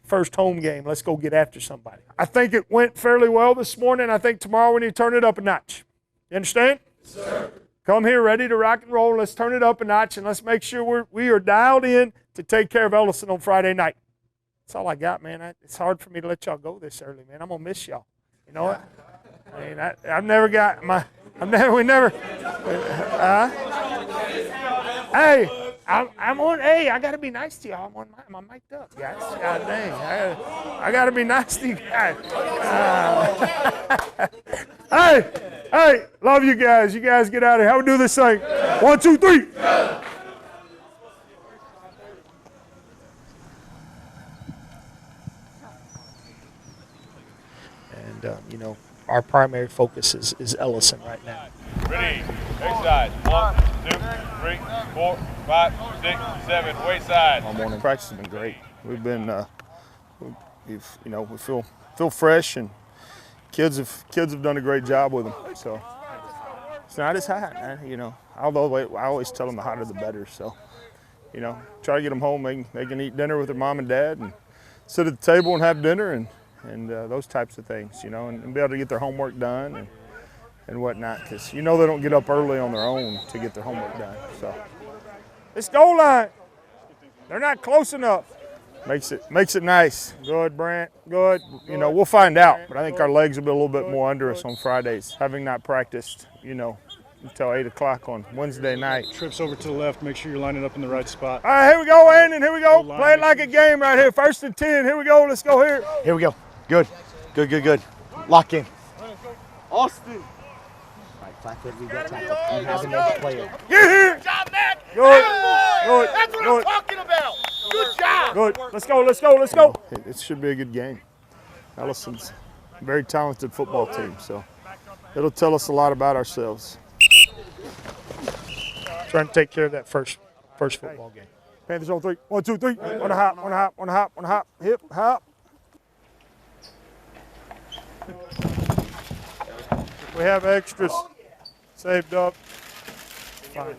Speaker 6: first home game. Let's go get after somebody. I think it went fairly well this morning. I think tomorrow we need to turn it up a notch. You understand? Yes, sir. Come here ready to rock and roll. Let's turn it up a notch, and let's make sure we are dialed in to take care of Ellison on Friday night. That's all I got, man. It's hard for me to let y'all go this early, man. I'm going to miss y'all. You know what? I mean, I've never got hey, I'm on. Hey, I got to be nice to y'all. I'm mic'd up, guys. God dang. I got to be nice to you guys. Hey, love you guys. You guys get out of here. How we do this thing? 1, 2, 3. And, you know, our primary focus is Ellison right now.
Speaker 13: Ready, backside. 1, 2, 3, 4, 5, 6, 7, wayside.
Speaker 6: All morning practice has been great. We've been, we feel fresh, and kids have done a great job with them. So it's not as hot, you know. Although I always tell them the hotter the better. So, you know, try to get them home. They can eat dinner with their mom and dad, and sit at the table and have dinner, and those types of things, you know, and be able to get their homework done and whatnot, because you know they don't get up early on their own to get their homework done. So this goal line, they're not close enough. Makes it nice. Good, Brant. Good. You know, we'll find out, but I think our legs will be a little bit more under us on Fridays, having not practiced, you know, until 8 o'clock on Wednesday night.
Speaker 14: Trips over to the left. Make sure you're lining up in the right spot.
Speaker 6: All right, here we go, Andon. Here we go. Play it like a game right here. 1st and 10. Here we go. Let's go here.
Speaker 2: Here we go. Good. Lock in. Austin. fact that we got tackled. We haven't made the play yet.
Speaker 6: Get here!
Speaker 2: Good job, Mac!
Speaker 6: Good. Good.
Speaker 2: That's what I'm talking about! Good job!
Speaker 6: Good. Let's go, let's go, let's go. It should be a good game. Ellison's a very talented football team, so it'll tell us a lot about ourselves. Trying to take care of that first football game. Panthers on 3. 1, 2, 3. On the hop, on the hop, on the hop, on the hop. Hip, hop. We have extras saved up. Fine.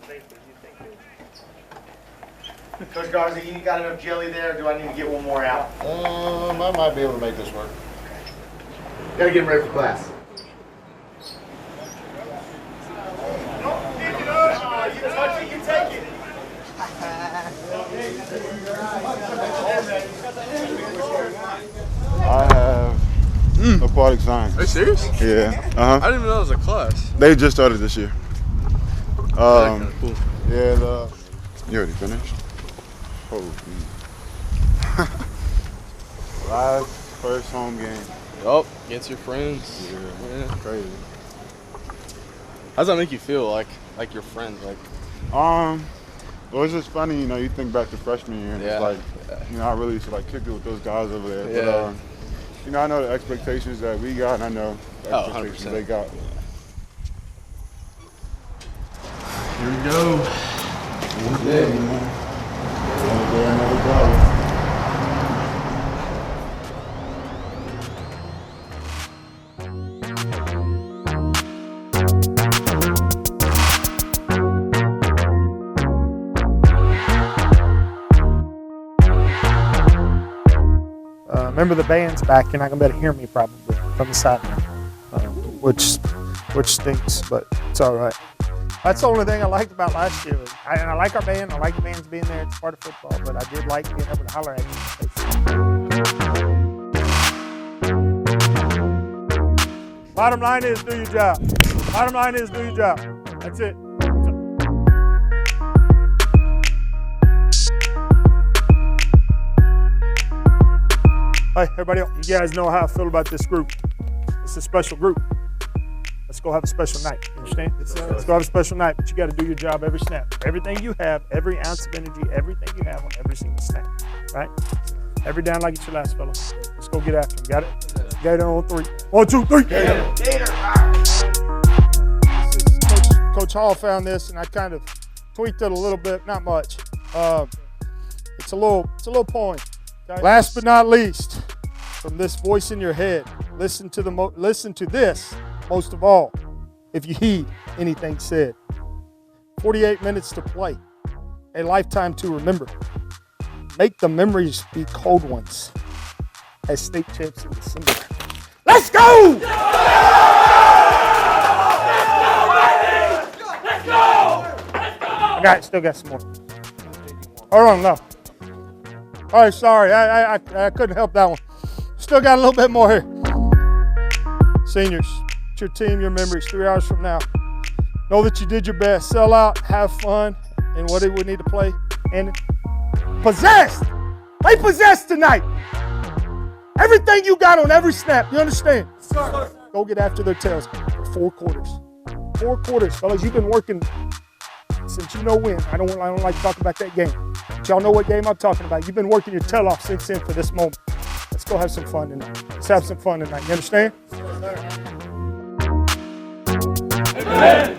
Speaker 2: Coach Garza, you got enough jelly there, or do I need to get one more out?
Speaker 7: I might be able to make this work.
Speaker 2: Gotta get him ready for class. You touch it, you take it.
Speaker 8: I have aquatic science.
Speaker 11: Are you serious?
Speaker 8: Yeah.
Speaker 11: I didn't even know it was a class.
Speaker 8: They just started this year.
Speaker 11: That's kinda cool.
Speaker 8: Yeah. You already finished? Oh. Last first home game.
Speaker 11: Yup, against your friends.
Speaker 8: Yeah. Crazy.
Speaker 11: How does that make you feel? Like your friends?
Speaker 8: Well, it's just funny, you think back to freshman year, and it's like, I really used to kick it with those guys over there.
Speaker 11: Yeah.
Speaker 8: But, I know the expectations that we got, and I know the expectations they got.
Speaker 11: Here we go.
Speaker 8: Yeah, another dollar.
Speaker 6: Remember, the band's back. You're not gonna be able to hear me probably from the sideline, which stinks, but it's all right. That's the only thing I liked about last year. I like our band. I like the bands being there. It's part of football, but I did like being able to holler at you. Bottom line is, do your job. Bottom line is, do your job. That's it. Hey, everybody, you guys know how I feel about this group. It's a special group. Let's go have a special night. You understand? Let's go have a special night, but you got to do your job every snap. Everything you have, every ounce of energy, everything you have on every single snap, right? Every down like it's your last, fella. Let's go get after him. Got it? Gator on 3. 1, 2, 3. Gator. Coach Hall found this, and I kind of tweaked it a little bit, not much. It's a little poem. Last but not least, from this voice in your head, listen to this most of all, if you heed anything said. 48 minutes to play, a lifetime to remember. Make the memories be cold ones. As state champs in December. Let's go! Let's go! Still got some more. Hold on, no. All right, sorry, I couldn't help that one. Still got a little bit more here. Seniors, it's your team, your memories, 3 hours from now. Know that you did your best. Sell out, have fun, and what do we need to play? And possessed! Play possessed tonight! Everything you got on every snap, you understand? Sir. Go get after their tails for 4 quarters. 4 quarters, fellas, you've been working since you know when. I don't like to talk about that game. But y'all know what game I'm talking about. You've been working your tail off since then for this moment. Let's go have some fun tonight. Let's have some fun tonight. You understand? Hey,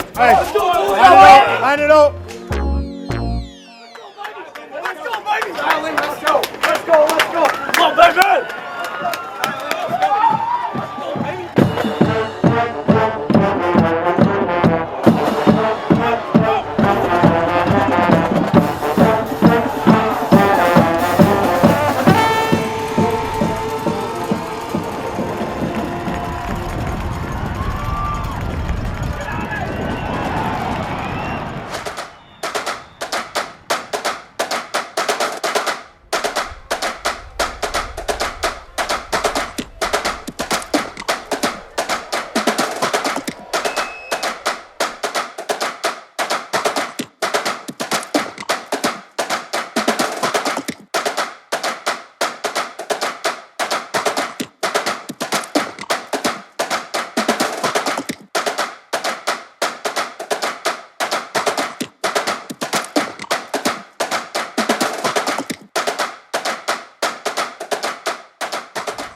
Speaker 6: line it up.
Speaker 2: Let's go, baby! Let's go! Let's go! Let's go! Come on, baby!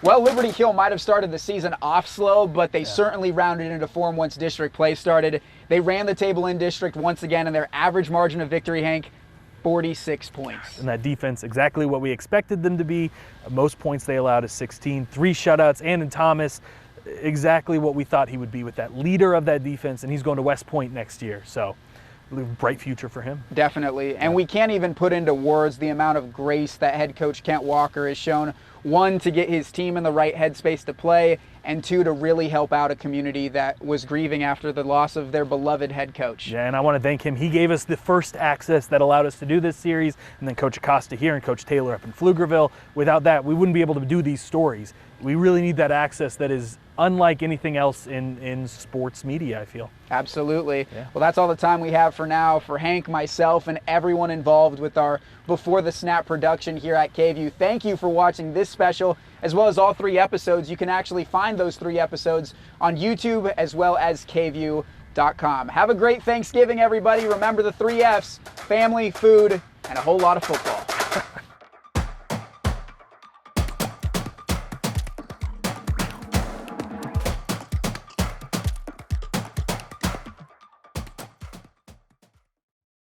Speaker 3: Well, Liberty Hill might have started the season off slow, but they certainly rounded into form once district play started. They ran the table in district once again, and their average margin of victory, Hank, 46 points.
Speaker 1: And that defense, exactly what we expected them to be. Most points they allowed is 16, 3 shutouts. Andon Thomas, exactly what we thought he would be with that leader of that defense, and he's going to West Point next year. So, bright future for him.
Speaker 3: Definitely. And we can't even put into words the amount of grace that head coach Kent Walker has shown. 1, to get his team in the right headspace to play, and 2, to really help out a community that was grieving after the loss of their beloved head coach.
Speaker 1: Yeah, and I want to thank him. He gave us the first access that allowed us to do this series, and then Coach Acosta here and Coach Taylor up in Pflugerville. Without that, we wouldn't be able to do these stories. We really need that access that is unlike anything else in sports media, I feel.
Speaker 3: Absolutely. Yeah. Well, that's all the time we have for now. For Hank, myself, and everyone involved with our Before the Snap production here at KVUE, thank you for watching this special, as well as all 3 episodes. You can actually find those 3 episodes on YouTube as well as KVUE.com. Have a great Thanksgiving, everybody. Remember the 3 Fs: family, food, and a whole lot of football.